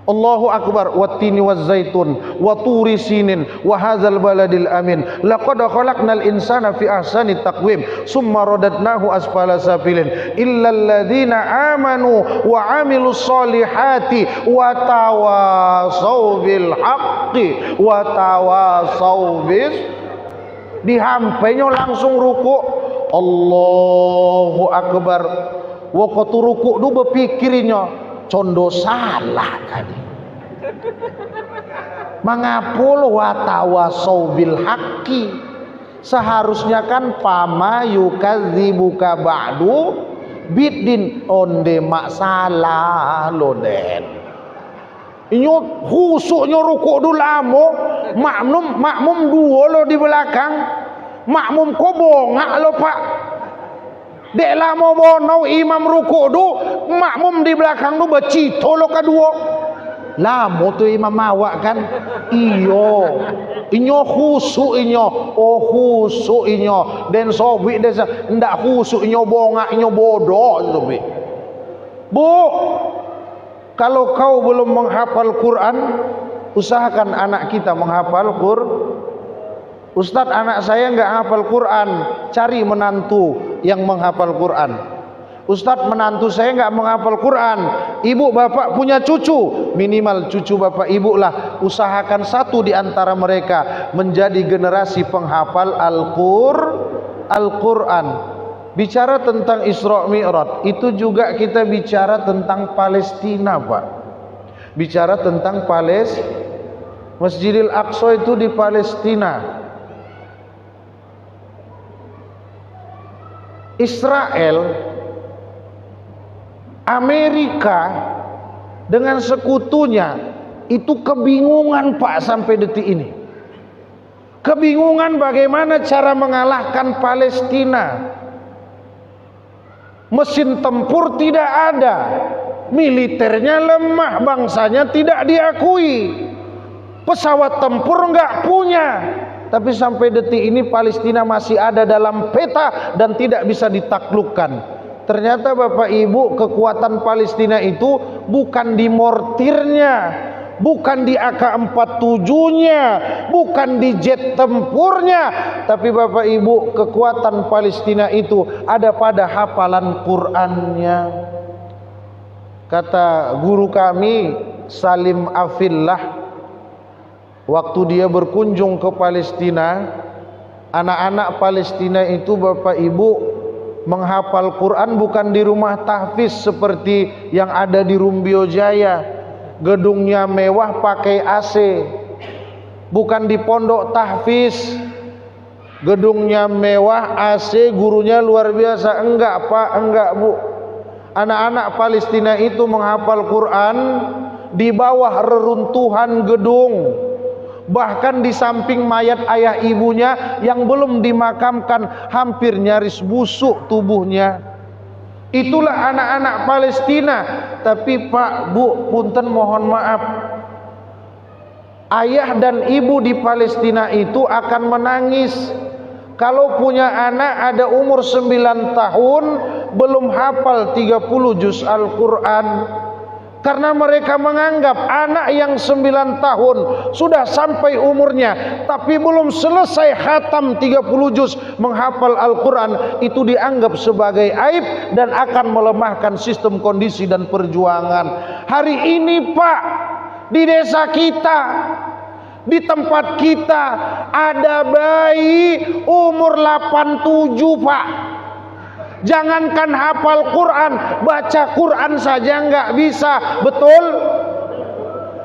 Allahu akbar, wattini wazzaitun wa turi sinin wa hadzal baladil amin. Laqad khalaqnal insana fi ahsani taqwim summa radadnahu asfala safilin illal ladzina amanu wa amilus solihati wa tawasau bil haqqi wa tawasau bis. Dihampenyo langsung ruku. Allahu akbar. Waktu ruku du berpikirinyo condo salah tadi. Mangapul watawasau bil haqqi. Seharusnya kan pama yukadzibuka ba'du bidin onde mak salah loden. Inyo khusuknya rukuk dulu lamo, makmum dua lo di belakang. Makmum ko bongak lo Pak. Dek lama bonau imam rukuk du, makmum di belakang du becito lo kedua. Lama tu imam awak kan. Iyo. Inyo khusuk inyo. Oh khusuk inyo. Den sobi desa ndak khusuk inyo bongak inyo bodoh sobi. Bu, kalau kau belum menghafal Quran, usahakan anak kita menghafal Quran. Ustadz, anak saya enggak hafal Quran. Cari menantu yang menghafal Quran. Ustadz, menantu saya nggak menghafal Quran. Ibu bapak punya cucu, minimal cucu bapak ibu lah usahakan satu di antara mereka menjadi generasi penghafal Al-Quran. Bicara tentang Isra Mi'raj, itu juga kita bicara tentang Palestina, Pak. Bicara tentang Masjidil Aqsa itu di Palestina. Israel, Amerika dengan sekutunya itu kebingungan, Pak, sampai detik ini. Kebingungan bagaimana cara mengalahkan Palestina. Mesin tempur tidak ada, militernya lemah, bangsanya tidak diakui, pesawat tempur nggak punya. Tapi sampai detik ini Palestina masih ada dalam peta dan tidak bisa ditaklukkan. Ternyata Bapak Ibu, kekuatan Palestina itu bukan di mortirnya, bukan di AK-47-nya, bukan di jet tempurnya, tapi Bapak Ibu, kekuatan Palestina itu ada pada hafalan Qur'annya. Kata guru kami Salim Afillah, waktu dia berkunjung ke Palestina, anak-anak Palestina itu Bapak Ibu menghafal Quran bukan di rumah tahfiz seperti yang ada di Rumbio Jaya, gedungnya mewah pakai AC. Bukan di pondok tahfiz, gedungnya mewah, AC, gurunya luar biasa. Enggak, Pak, enggak, Bu. Anak-anak Palestina itu menghafal Quran di bawah reruntuhan gedung, bahkan di samping mayat ayah ibunya yang belum dimakamkan, hampir nyaris busuk tubuhnya. Itulah anak-anak Palestina. Tapi Pak, Bu, punten mohon maaf, ayah dan ibu di Palestina itu akan menangis kalau punya anak ada umur 9 tahun belum hafal 30 juz Al-Quran. Karena mereka menganggap anak yang 9 tahun sudah sampai umurnya tapi belum selesai khatam 30 juz menghafal Al-Quran, itu dianggap sebagai aib dan akan melemahkan sistem kondisi dan perjuangan. Hari ini Pak, di desa kita, di tempat kita ada bayi umur 87, Pak. Jangankan hafal Quran, baca Quran saja nggak bisa, betul?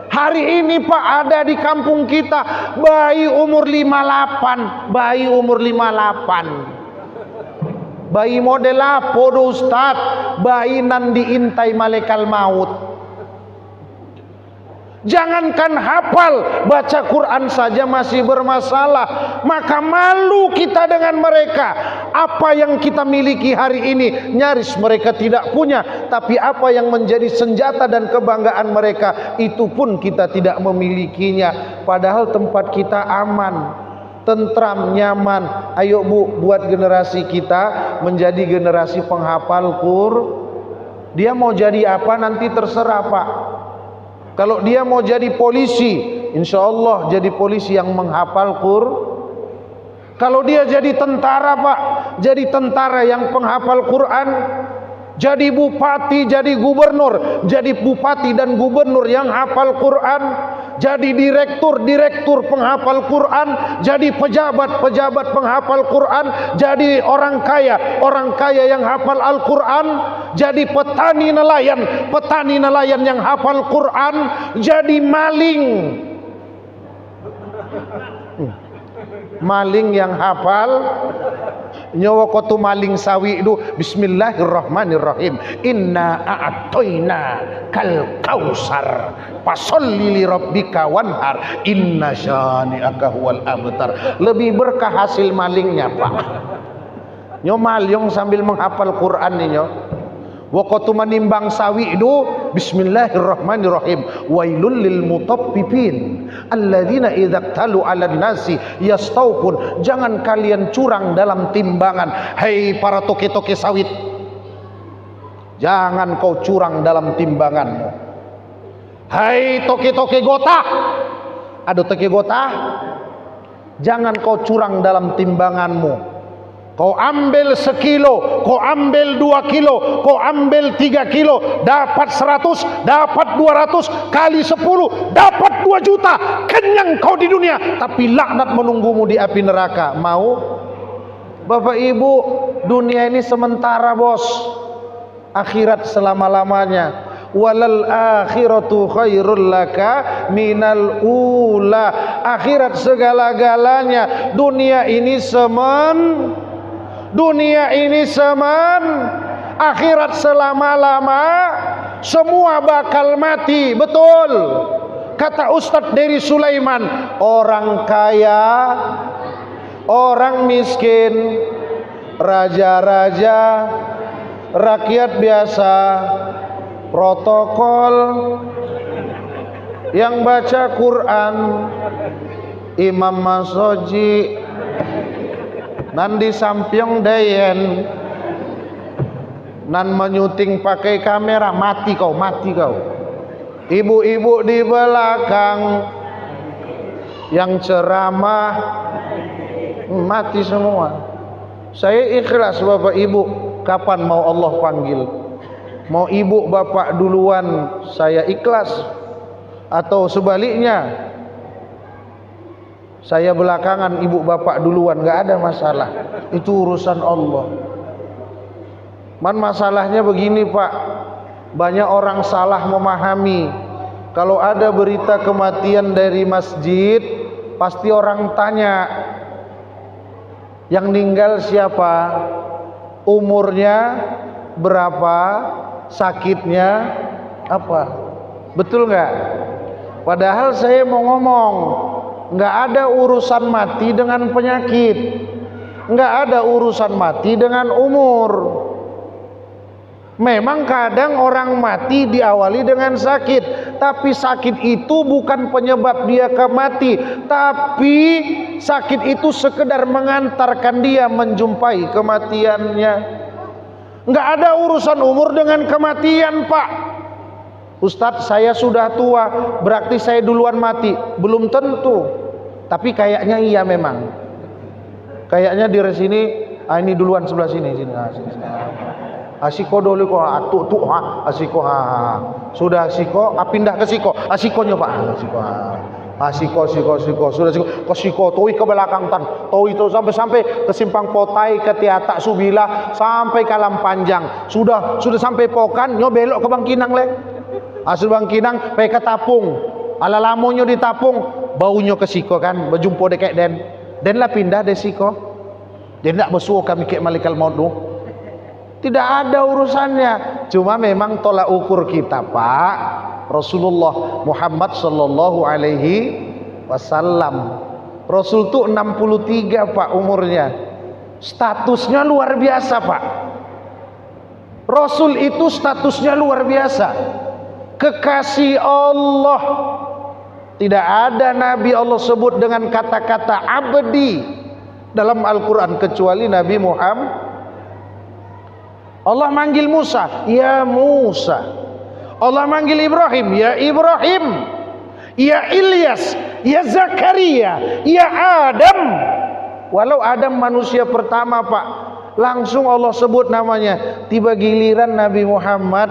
Hari ini Pak, ada di kampung kita bayi umur 58, bayi umur 58. Bayi model apa, Ustaz? Bayi nan diintai malaikat maut. Jangankan hafal, baca Quran saja masih bermasalah. Maka malu kita dengan mereka. Apa yang kita miliki hari ini nyaris mereka tidak punya. Tapi apa yang menjadi senjata dan kebanggaan mereka, itu pun kita tidak memilikinya. Padahal tempat kita aman, tentram, nyaman. Ayo Bu, buat generasi kita menjadi generasi penghafal Quran. Dia mau jadi apa nanti terserah, Pak. Kalau dia mau jadi polisi, insya Allah jadi polisi yang menghafal Quran. Kalau dia jadi tentara, Pak, jadi tentara yang penghafal Quran. Jadi bupati, jadi gubernur, jadi bupati dan gubernur yang hafal Quran. Jadi direktur penghafal Quran. Jadi pejabat penghafal Quran. Jadi orang kaya yang hafal Al-Quran. Jadi petani nelayan yang hafal Quran. Jadi maling yang hafal. Nyawa kotu maling sawi itu bismillahirrahmanirrahim, inna a'atoina kal kausar fasolli li rabbika wanhar inna syani'aka huwal abtar. Lebih berkah hasil malingnya, Pak. Nyo malyong sambil menghafal Quran nih nyo. Wakotu menimbang sawi itu bismillahirrahmanirrahim, wailul lil mutaffifin alladzina idza talu 'alan nasi yastawfun. Jangan kalian curang dalam timbangan, hei para toke-toke sawit, jangan kau curang dalam timbanganmu. Hai toke-toke gotah, ada toke gotah, jangan kau curang dalam timbanganmu. Kau ambil sekilo, kau ambil 2 kilo, kau ambil 3 kilo, dapat 100, dapat 200, kali 10, dapat 2 juta. Kenyang kau di dunia, tapi laknat menunggumu di api neraka. Mau? Bapak Ibu, dunia ini sementara bos, akhirat selama-lamanya. Walal akhiratu khairul laka minal ula. Akhirat segala-galanya. Dunia ini semen, akhirat selama-lama, semua bakal mati. Betul kata Ustadz Dery Sulaiman, orang kaya, orang miskin, raja-raja, rakyat biasa, protokol, yang baca Quran, imam masoji, nan di samping dayen, nan menyuting pakai kamera, mati kau. Ibu-ibu di belakang yang ceramah, mati semua. Saya ikhlas Bapak Ibu, kapan mau Allah panggil? Mau ibu bapak duluan, saya ikhlas. Atau sebaliknya, saya belakangan, ibu bapak duluan, gak ada masalah. Itu urusan Allah. Masalahnya begini Pak, banyak orang salah memahami. Kalau ada berita kematian dari masjid, pasti orang tanya, yang meninggal siapa, umurnya berapa, sakitnya apa. Betul nggak? Padahal saya mau ngomong, nggak ada urusan mati dengan penyakit, nggak ada urusan mati dengan umur. Memang kadang orang mati diawali dengan sakit, tapi sakit itu bukan penyebab dia mati, tapi sakit itu sekedar mengantarkan dia menjumpai kematiannya. Nggak ada urusan umur dengan kematian Pak. Ustadz, saya sudah tua, berarti saya duluan mati. Belum tentu, tapi kayaknya iya memang. Kayaknya di sini, ini duluan sebelah sini. Asiko dulu kok, asiko sudah asiko, pindah ke siko, asikonya Pak, asiko, sudah siko, toi ke belakang tan, toi itu sampai ke simpang Potai, ke Tiatak Subila, sampai ke Alam Panjang, sudah sampai Pokan, nyo belok ke Bangkinang lek, asal Bangkinang, pe ke Tapung, ala lamonyo di Tapung, baunya ke siko kan, berjumpa deket den lah pindah de siko, den tak bersuah kami kek malikal maut tu. Tidak ada urusannya. Cuma memang tolak ukur kita Pak, Rasulullah Muhammad sallallahu alaihi wasallam. Rasul itu 63 Pak umurnya. Statusnya luar biasa Pak. Rasul itu statusnya luar biasa. Kekasih Allah. Tidak ada Nabi Allah sebut dengan kata-kata abdi dalam Al-Quran kecuali Nabi Muhammad. Allah manggil Musa, ya Musa. Allah manggil Ibrahim, ya Ibrahim. Ya Ilyas, ya Zakaria, ya Adam. Walau Adam manusia pertama Pak, langsung Allah sebut namanya. Tiba giliran Nabi Muhammad,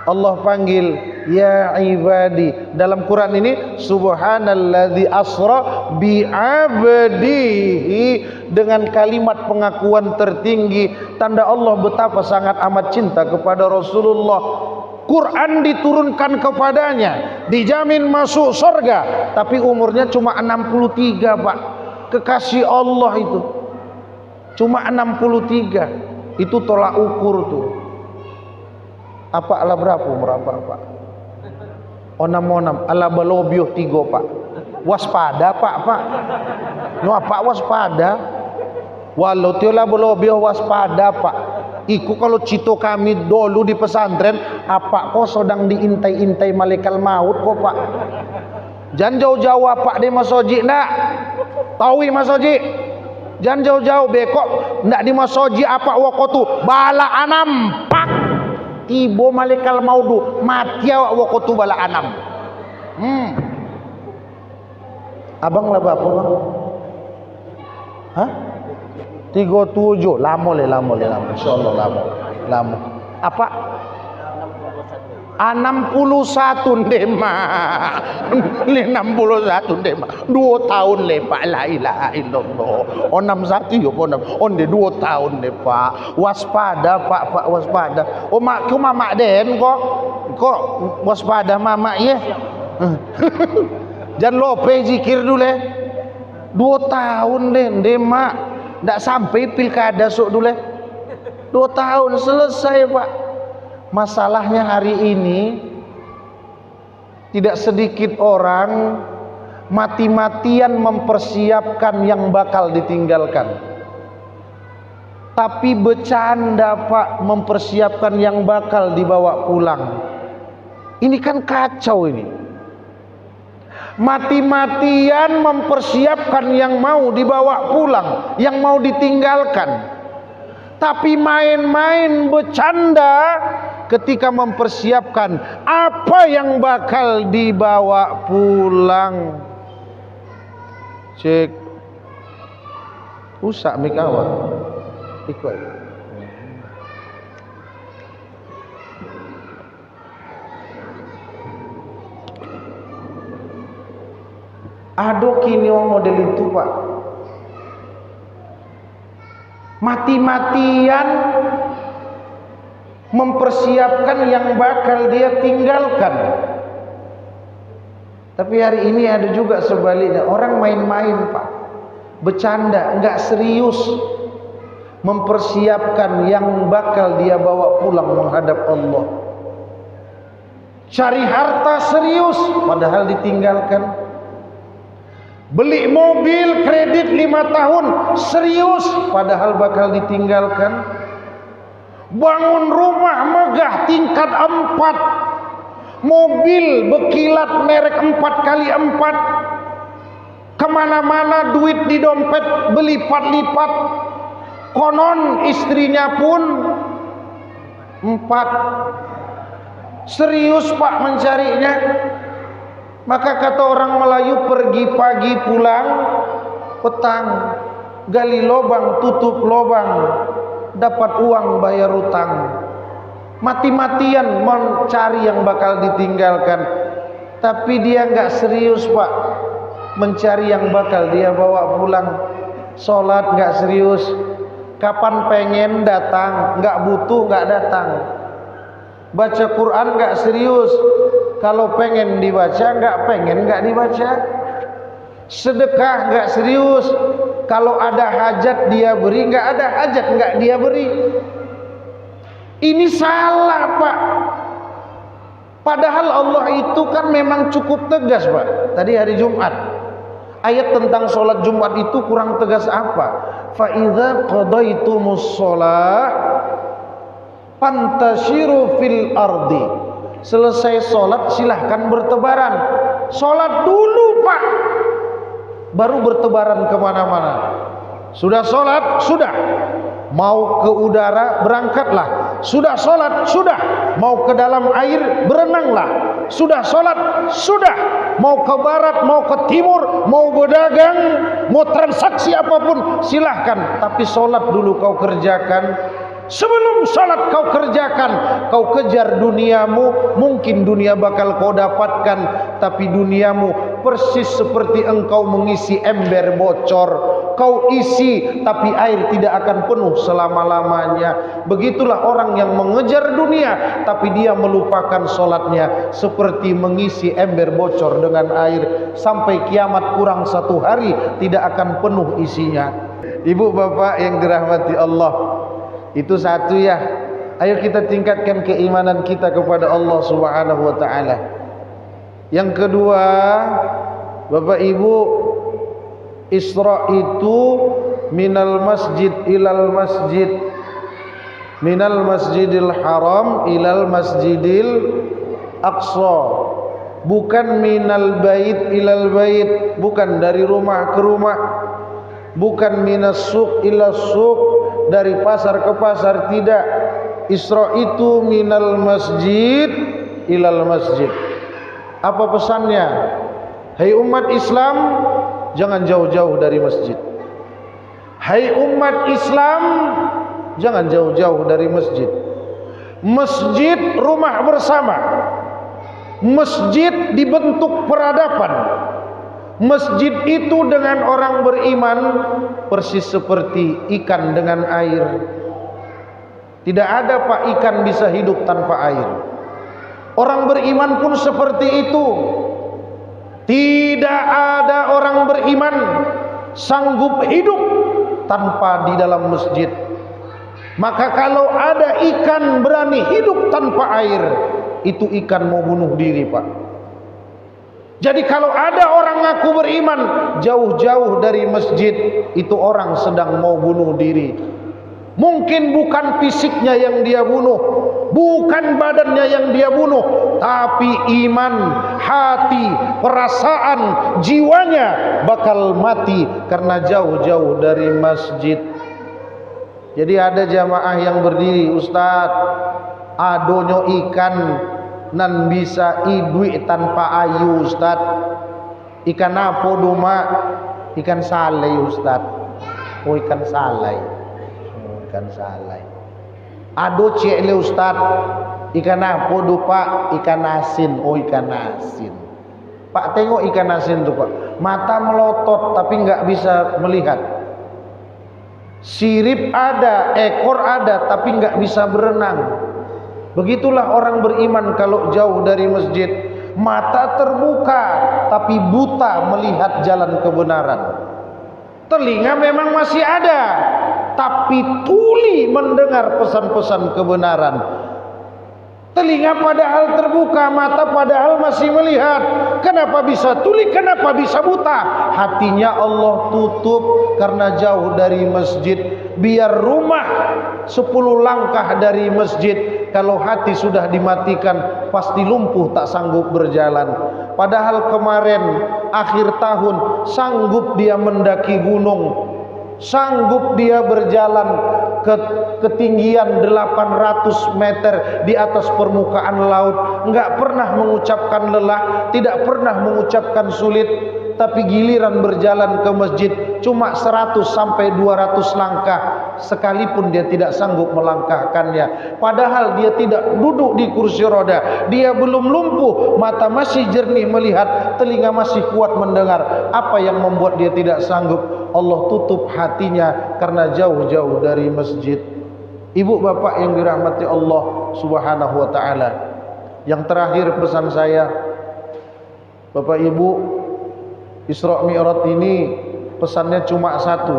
Allah panggil ya ibadi. Dalam Quran ini subhanalladzi asra bi abdihi, dengan kalimat pengakuan tertinggi, tanda Allah betapa sangat amat cinta kepada Rasulullah. Quran diturunkan kepadanya, dijamin masuk surga, tapi umurnya cuma 63 Pak. Kekasih Allah itu cuma 63. Itu tolak ukur tuh. Apa ala berapa Pak? Onam ala belobio 3 Pak. Waspada Pak. No apa waspada? Walau tiola belobio waspada Pak. Iku kalau cito kami dulu di pesantren, apa kok sedang diintai-intai malaikat maut kok Pak. Jangan jauh-jauh Pak di masoji nak. Taui masoji. Jangan jauh-jauh bekok ndak di masoji apa wakotu bala anam pak. Tibo malaikat maudu mati awak wakotu bala anam. Abang lah bapak Bang? Hah? 37. Lama insyaallah lama. Apa? 61 Dema. 61 Dema. 2 tahun le Pak, la ilaha illallah. 61 yo pon. Onde 2 tahun le Pak. Waspada Pak, waspada. Oh mak ku mama den kok waspada mama ya. Jangan lupa zikir dulu. 2 tahun Dema. Ndak sampai pilkada sok dulu. 2 tahun selesai Pak. Masalahnya hari ini tidak sedikit orang mati-matian mempersiapkan yang bakal ditinggalkan. Tapi bercanda Pak mempersiapkan yang bakal dibawa pulang. Ini kan kacau ini. Mati-matian mempersiapkan yang mau dibawa pulang, yang mau ditinggalkan. Tapi main-main bercanda ketika mempersiapkan apa yang bakal dibawa pulang. Cek usak mikawa ikut. Aduh kini model itu Pak, mati-matian mempersiapkan yang bakal dia tinggalkan. Tapi hari ini ada juga sebaliknya, orang main-main Pak, bercanda, enggak serius mempersiapkan yang bakal dia bawa pulang menghadap Allah. Cari harta serius padahal ditinggalkan. Beli mobil kredit 5 tahun serius padahal bakal ditinggalkan. Bangun rumah megah tingkat 4, mobil berkilat merek 4x4, kemana-mana duit di dompet berlipat-lipat. Konon istrinya pun 4. Serius Pak mencarinya. Maka kata orang Melayu, pergi pagi pulang petang, gali lobang tutup lobang, dapat uang bayar utang. Mati-matian mencari yang bakal ditinggalkan, tapi dia nggak serius Pak mencari yang bakal dia bawa pulang. Sholat nggak serius, kapan pengen datang, nggak butuh nggak datang. Baca Quran nggak serius, kalau pengen dibaca nggak pengen nggak dibaca. Sedekah nggak serius, kalau ada hajat dia beri, nggak ada hajat nggak dia beri. Ini salah Pak. Padahal Allah itu kan memang cukup tegas Pak. Tadi hari Jumat ayat tentang sholat Jumat itu kurang tegas apa? Fa idza qadaitumus shalah fantashiru fil ardi. Selesai sholat silahkan bertebaran. Sholat dulu Pak, baru bertebaran kemana-mana. Sudah sholat, sudah mau ke udara berangkatlah. Sudah sholat, sudah mau ke dalam air berenanglah. Sudah sholat, sudah mau ke barat, mau ke timur, mau berdagang, mau transaksi apapun silahkan. Tapi sholat dulu kau kerjakan. Sebelum salat kau kerjakan, kau kejar duniamu. Mungkin dunia bakal kau dapatkan, tapi duniamu persis seperti engkau mengisi ember bocor. Kau isi, tapi air tidak akan penuh selama-lamanya. Begitulah orang yang mengejar dunia, tapi dia melupakan solatnya. Seperti mengisi ember bocor dengan air. Sampai kiamat kurang 1 hari, tidak akan penuh isinya. Ibu bapak yang dirahmati Allah, itu satu ya. Ayo kita tingkatkan keimanan kita kepada Allah Subhanahu wa taala. Yang kedua, Bapak Ibu, Isra itu minal masjid ilal masjid, minal masjidil haram ilal masjidil aqsa. Bukan minal bait ilal bait, bukan dari rumah ke rumah. Bukan minas suq ila suq, dari pasar ke pasar, tidak. Isra itu minal masjid ilal masjid. Apa pesannya? Hai umat Islam, jangan jauh-jauh dari masjid. Hai umat Islam, jangan jauh-jauh dari masjid. Masjid rumah bersama. Masjid dibentuk peradaban. Masjid itu dengan orang beriman persis seperti ikan dengan air. Tidak ada Pak ikan bisa hidup tanpa air. Orang beriman pun seperti itu. Tidak ada orang beriman sanggup hidup tanpa di dalam masjid. Maka kalau ada ikan berani hidup tanpa air, itu ikan mau bunuh diri Pak. Jadi kalau ada orang ngaku beriman jauh-jauh dari masjid, itu orang sedang mau bunuh diri. Mungkin bukan fisiknya yang dia bunuh, bukan badannya yang dia bunuh, tapi iman, hati, perasaan, jiwanya bakal mati karena jauh-jauh dari masjid. Jadi ada jamaah yang berdiri, Ustaz, adonyo ikan nan bisa idui tanpa ayu Ustaz. Ikan apa duma? Ikan salai Ustaz. Oh ikan salai. Ikan salai. Ado cekle Ustaz. Ikan apa do Pak? Ikan asin. Oh ikan asin. Pak tengok ikan asin tuh Pak. Mata melotot tapi nggak bisa melihat. Sirip ada, ekor ada tapi nggak bisa berenang. Begitulah orang beriman kalau jauh dari masjid. Mata terbuka tapi buta melihat jalan kebenaran. Telinga memang masih ada tapi tuli mendengar pesan-pesan kebenaran. Telinga padahal terbuka, mata padahal masih melihat. Kenapa bisa tuli? Kenapa bisa buta? Hatinya Allah tutup karena jauh dari masjid. Biar rumah 10 langkah dari masjid, kalau hati sudah dimatikan pasti lumpuh tak sanggup berjalan. Padahal kemarin akhir tahun sanggup dia mendaki gunung, sanggup dia berjalan ke ketinggian 800 meter di atas permukaan laut, enggak pernah mengucapkan lelah, tidak pernah mengucapkan sulit. Tapi giliran berjalan ke masjid cuma 100 sampai 200 langkah, sekalipun dia tidak sanggup melangkahkannya. Padahal dia tidak duduk di kursi roda, dia belum lumpuh, mata masih jernih melihat, telinga masih kuat mendengar. Apa yang membuat dia tidak sanggup? Allah tutup hatinya karena jauh-jauh dari masjid. Ibu bapak yang dirahmati Allah Subhanahu wa taala, yang terakhir pesan saya, Bapak Ibu, Isra Mi'raj ini pesannya cuma satu.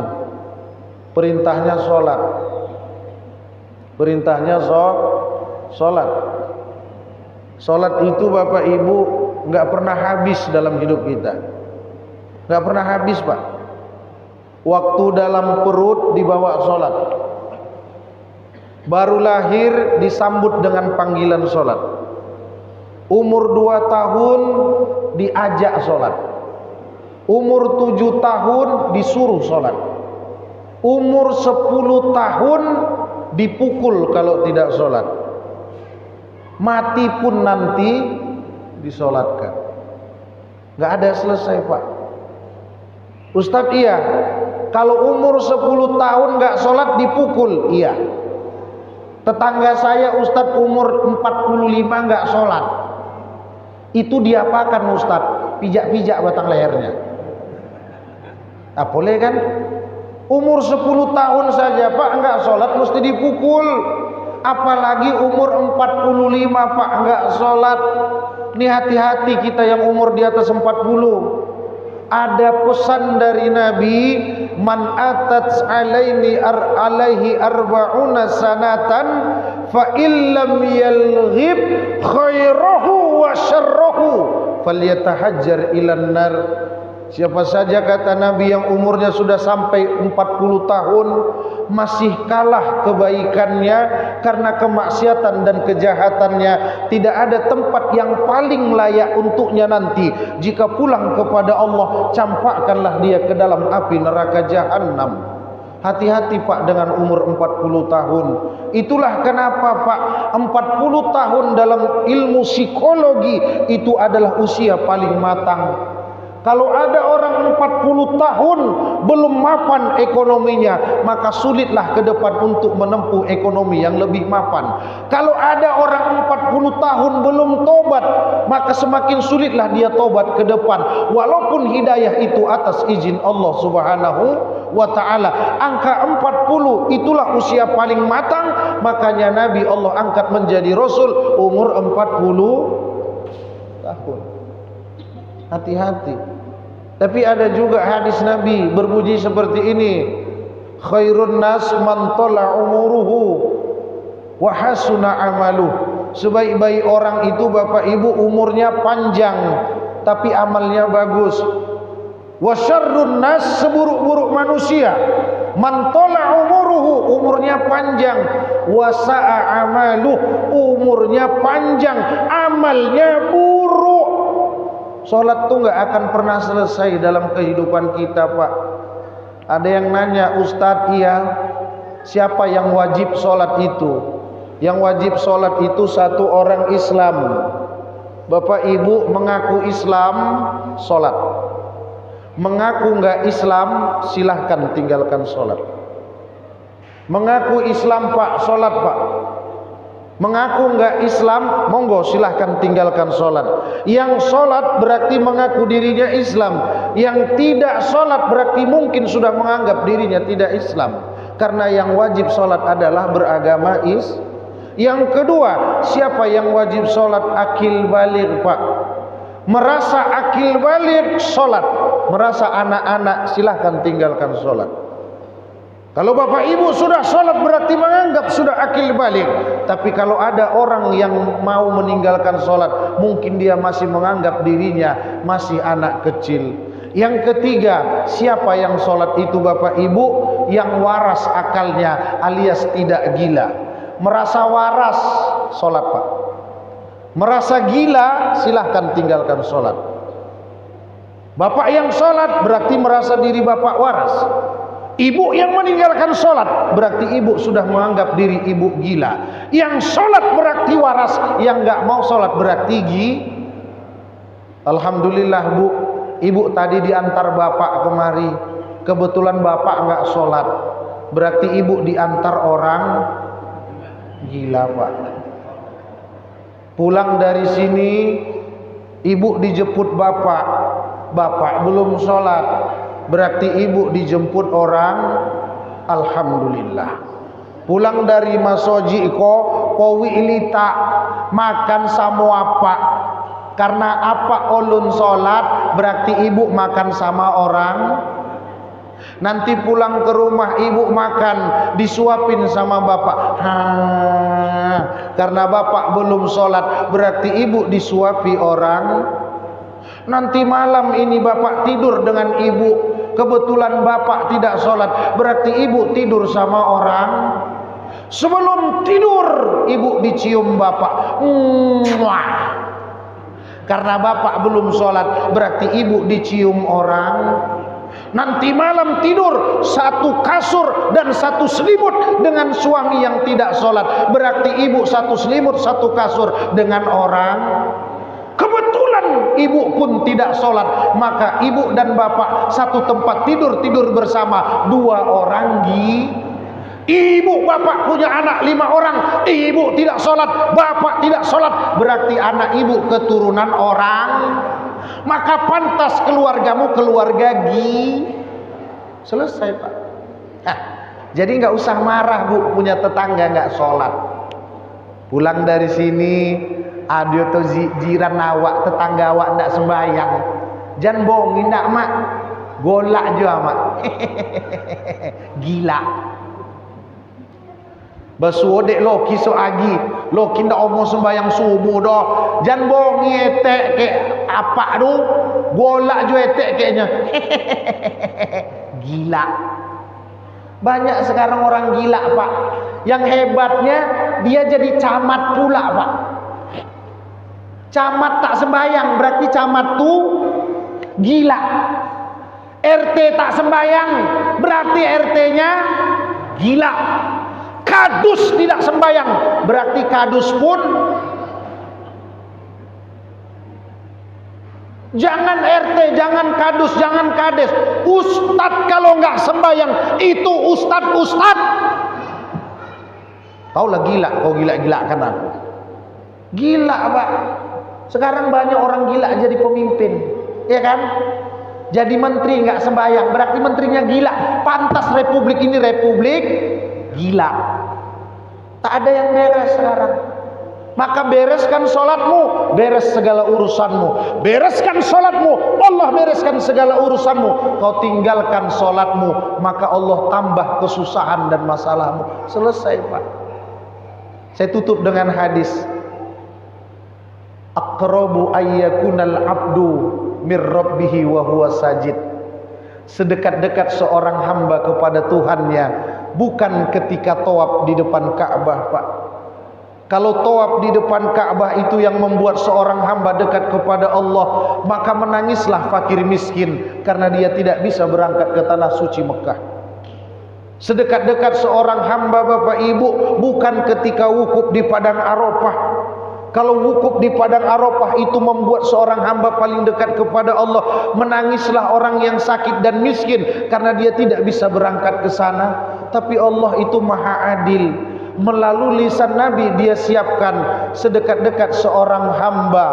Perintahnya sholat. Perintahnya sholat. Sholat itu Bapak Ibu nggak pernah habis dalam hidup kita. Nggak pernah habis Pak. Waktu dalam perut dibawa sholat. Baru lahir disambut dengan panggilan sholat. Umur 2 tahun diajak sholat. Umur 7 tahun disuruh sholat. Umur 10 tahun dipukul kalau tidak sholat. Mati pun nanti disolatkan. Gak ada selesai Pak. Ustadz iya, kalau umur 10 tahun gak sholat dipukul. Iya. Tetangga saya Ustadz umur 45 gak sholat. Itu diapakan Ustadz? Pijak-pijak batang lehernya. Nah, boleh kan? Umur 10 tahun saja Pak enggak sholat mesti dipukul. Apalagi umur 45 Pak enggak sholat. Ini hati-hati kita yang umur di atas 40. Ada pesan dari Nabi, man atat alaihi arba'una sanatan fa illam yalghib khairahu wa syarrahu falyatahajjar ilan nar. Siapa saja kata Nabi yang umurnya sudah sampai 40 tahun masih kalah kebaikannya karena kemaksiatan dan kejahatannya, tidak ada tempat yang paling layak untuknya nanti. Jika pulang kepada Allah, campakkanlah dia ke dalam api neraka jahanam. Hati-hati Pak dengan umur 40 tahun. Itulah kenapa Pak, 40 tahun dalam ilmu psikologi itu adalah usia paling matang. Kalau ada orang 40 tahun belum mapan ekonominya, maka sulitlah ke depan untuk menempuh ekonomi yang lebih mapan. Kalau ada orang 40 tahun belum tobat, maka semakin sulitlah dia tobat ke depan. Walaupun hidayah itu atas izin Allah Subhanahu wa ta'ala. Angka 40 itulah usia paling matang. Makanya Nabi Allah angkat menjadi Rasul umur 40 tahun. Hati-hati. Tapi ada juga hadis Nabi berbunyi seperti ini, khairun nas man tala umuruhu wa hasuna amaluh. Sebaik-baik orang itu bapak ibu umurnya panjang tapi amalnya bagus. Wa syarrun nas, seburuk-buruk manusia, man tala umuruhu, umurnya panjang, wa sa'a amaluh, umurnya panjang, amalnya buruk. Sholat tuh nggak akan pernah selesai dalam kehidupan kita, Pak. Ada yang nanya, Ustadz, iya, siapa yang wajib sholat itu? Yang wajib sholat itu satu orang Islam. Bapak ibu mengaku Islam, sholat. Mengaku nggak Islam, silahkan tinggalkan sholat. Mengaku Islam, Pak, sholat, Pak. Mengaku enggak Islam, monggo silahkan tinggalkan sholat. Yang sholat berarti mengaku dirinya Islam. Yang tidak sholat berarti mungkin sudah menganggap dirinya tidak Islam. Karena yang wajib sholat adalah beragama Islam. Yang kedua, siapa yang wajib sholat? Akil baligh, Pak. Merasa akil baligh, sholat. Merasa anak-anak, silahkan tinggalkan sholat. Kalau bapak ibu sudah sholat berarti menganggap sudah akil balik. Tapi kalau ada orang yang mau meninggalkan sholat, mungkin dia masih menganggap dirinya masih anak kecil. Yang ketiga, siapa yang sholat itu bapak ibu? Yang waras akalnya alias tidak gila. Merasa waras, sholat, Pak. Merasa gila, silahkan tinggalkan sholat. Bapak yang sholat berarti merasa diri bapak waras. Ibu yang meninggalkan sholat berarti ibu sudah menganggap diri ibu gila. Yang sholat berarti waras, yang nggak mau sholat berarti Alhamdulillah Bu, ibu tadi diantar bapak kemari, kebetulan bapak nggak sholat, berarti ibu diantar orang gila, Pak. Pulang dari sini ibu dijemput bapak, bapak belum sholat, berarti ibu dijemput orang alhamdulillah. Pulang dari masoji ko ilita makan sama apa? Karena apa ulun sholat berarti ibu makan sama orang. Nanti pulang ke rumah ibu makan disuapin sama bapak. Karena bapak belum sholat berarti ibu disuapi orang. Nanti malam ini bapak tidur dengan ibu, kebetulan bapak tidak sholat berarti ibu tidur sama orang. Sebelum tidur ibu dicium bapak. Karena bapak belum sholat berarti ibu dicium orang. Nanti malam tidur satu kasur dan satu selimut dengan suami yang tidak sholat berarti ibu satu selimut satu kasur dengan orang. Kebetulan ibu pun tidak sholat, maka ibu dan bapak satu tempat tidur bersama dua orang. Ibu bapak punya anak 5 orang, ibu tidak sholat, bapak tidak sholat, berarti anak ibu keturunan orang. Maka pantas keluargamu keluarga selesai, Pak. Jadi nggak usah marah Bu, punya tetangga nggak sholat. Pulang dari sini ada tuh jiran awak, tetangga awak ndak sembahyang, jangan bohongin ndak mak, golak juga mak. Gila. Basuodek lo kiso agi, lo kinda omong sembahyang subuh doh, jangan bohongi etek ke apa tu, golak juga etek kayaknya. Gila. Banyak sekarang orang gila, Pak. Yang hebatnya dia jadi camat pula, Pak. Camat tak sembahyang berarti camat tuh gila. RT tak sembahyang berarti RT-nya gila. Kadus tidak sembahyang berarti kadus pun. Jangan RT, jangan kadus, jangan kades. Ustadz kalau nggak sembahyang itu ustadz. Kau lah gila, kau gila-gilakan aku. Gila Pak. Sekarang banyak orang gila jadi pemimpin, ya kan? Jadi menteri nggak sembahyang, berarti menterinya gila. Pantas republik ini republik gila. Tak ada yang beres sekarang. Maka bereskan sholatmu, beres segala urusanmu. Bereskan sholatmu, Allah bereskan segala urusanmu. Kau tinggalkan sholatmu, maka Allah tambah kesusahan dan masalahmu. Selesai Pak. Saya tutup dengan hadis. Aqrabu ayyakunal abdu mir rabbihi wa huwa sajid. Sedekat-dekat seorang hamba kepada Tuhannya bukan ketika tawaf di depan Ka'bah Pak. Kalau tawaf di depan Ka'bah itu yang membuat seorang hamba dekat kepada Allah, maka menangislah fakir miskin karena dia tidak bisa berangkat ke tanah suci Mekah. Sedekat-dekat seorang hamba Bapak Ibu bukan ketika wukuf di padang Arafah. Kalau wukuf di padang Arafah itu membuat seorang hamba paling dekat kepada Allah, menangislah orang yang sakit dan miskin karena dia tidak bisa berangkat ke sana. Tapi Allah itu Maha Adil. Melalui lisan Nabi dia siapkan sedekat-dekat seorang hamba,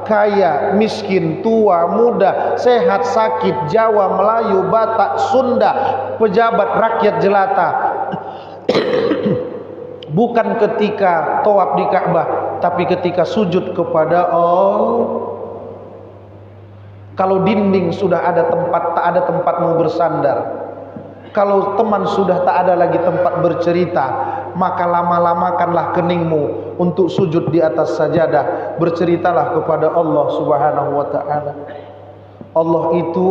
kaya, miskin, tua, muda, sehat, sakit, Jawa, Melayu, Batak, Sunda, pejabat, rakyat jelata. Bukan ketika tawaf di Ka'bah, tapi ketika sujud kepada Allah. Kalau dinding sudah ada tempat, tak ada tempatmu bersandar. Kalau teman sudah tak ada lagi tempat bercerita, maka lama-lamakanlah keningmu untuk sujud di atas sajadah. Berceritalah kepada Allah Subhanahu wa ta'ala. Allah itu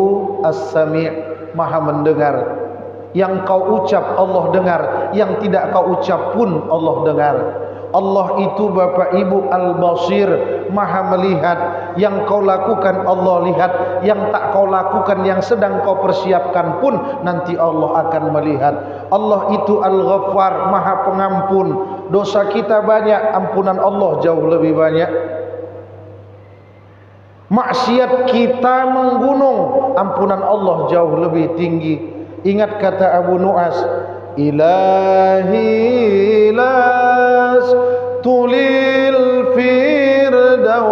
As-Sami', Maha mendengar. Yang kau ucap Allah dengar, yang tidak kau ucap pun Allah dengar. Allah itu Bapak Ibu Al-Basir, Maha melihat. Yang kau lakukan Allah lihat, yang tak kau lakukan, yang sedang kau persiapkan pun nanti Allah akan melihat. Allah itu Al-Ghaffar, Maha pengampun. Dosa kita banyak, ampunan Allah jauh lebih banyak. Maksiat kita menggunung, ampunan Allah jauh lebih tinggi. Ingat kata Abu Nu'as, Ilahi las tulil firdaus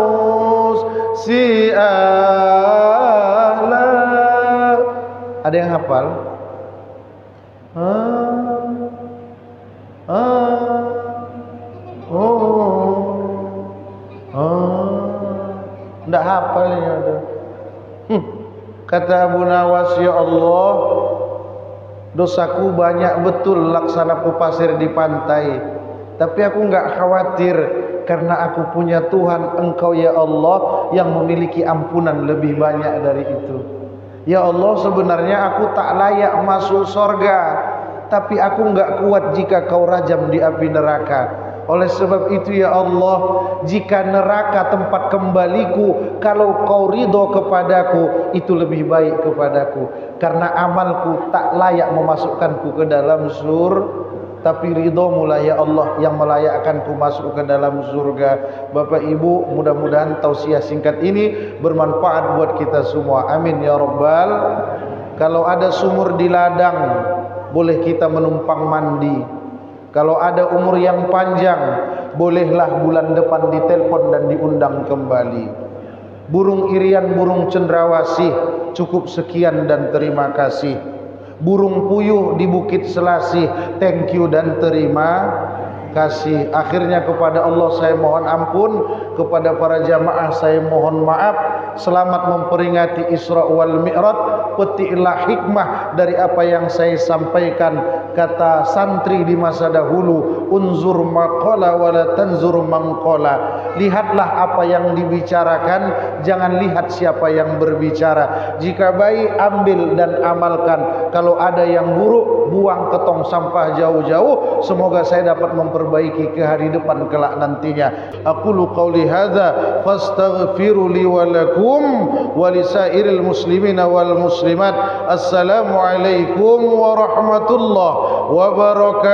si'ala. Ada yang hafal? Tidak hafal ini ada. Kata Abu Nawas, ya Allah, dosaku banyak betul laksana pasir di pantai, tapi aku enggak khawatir karena aku punya Tuhan, Engkau ya Allah yang memiliki ampunan lebih banyak dari itu. Ya Allah, sebenarnya aku tak layak masuk surga, tapi aku enggak kuat jika kau rajam di api neraka. Oleh sebab itu ya Allah, jika neraka tempat kembaliku, kalau kau ridho kepadaku, itu lebih baik kepadaku. Karena amalku tak layak memasukkanku ke dalam tapi ridhomu lah ya Allah yang melayakkanku masuk ke dalam surga. Bapak Ibu, mudah-mudahan tausiah singkat ini bermanfaat buat kita semua. Amin ya Rabbal. Kalau ada sumur di ladang, boleh kita menumpang mandi. Kalau ada umur yang panjang, bolehlah bulan depan ditelepon dan diundang kembali. Burung irian, burung cendrawasih, cukup sekian dan terima kasih. Burung puyuh di Bukit Selasih, thank you dan terima kasih. Akhirnya kepada Allah saya mohon ampun, kepada para jamaah saya mohon maaf. Selamat memperingati Isra wal Mi'raj. Petiklah hikmah dari apa yang saya sampaikan. Kata santri di masa dahulu, unzur maqala wa la tanzur mangqala. Lihatlah apa yang dibicarakan, jangan lihat siapa yang berbicara. Jika baik ambil dan amalkan, kalau ada yang buruk buang ke tong sampah jauh-jauh. Semoga saya dapat memperbaiki ke hari depan kelak nantinya. Aqulu qauli hadza fastaghfiru li wa lakum wa lisairil muslimina wal muslimat. Assalamualaikum warahmatullahi wabarakatuh.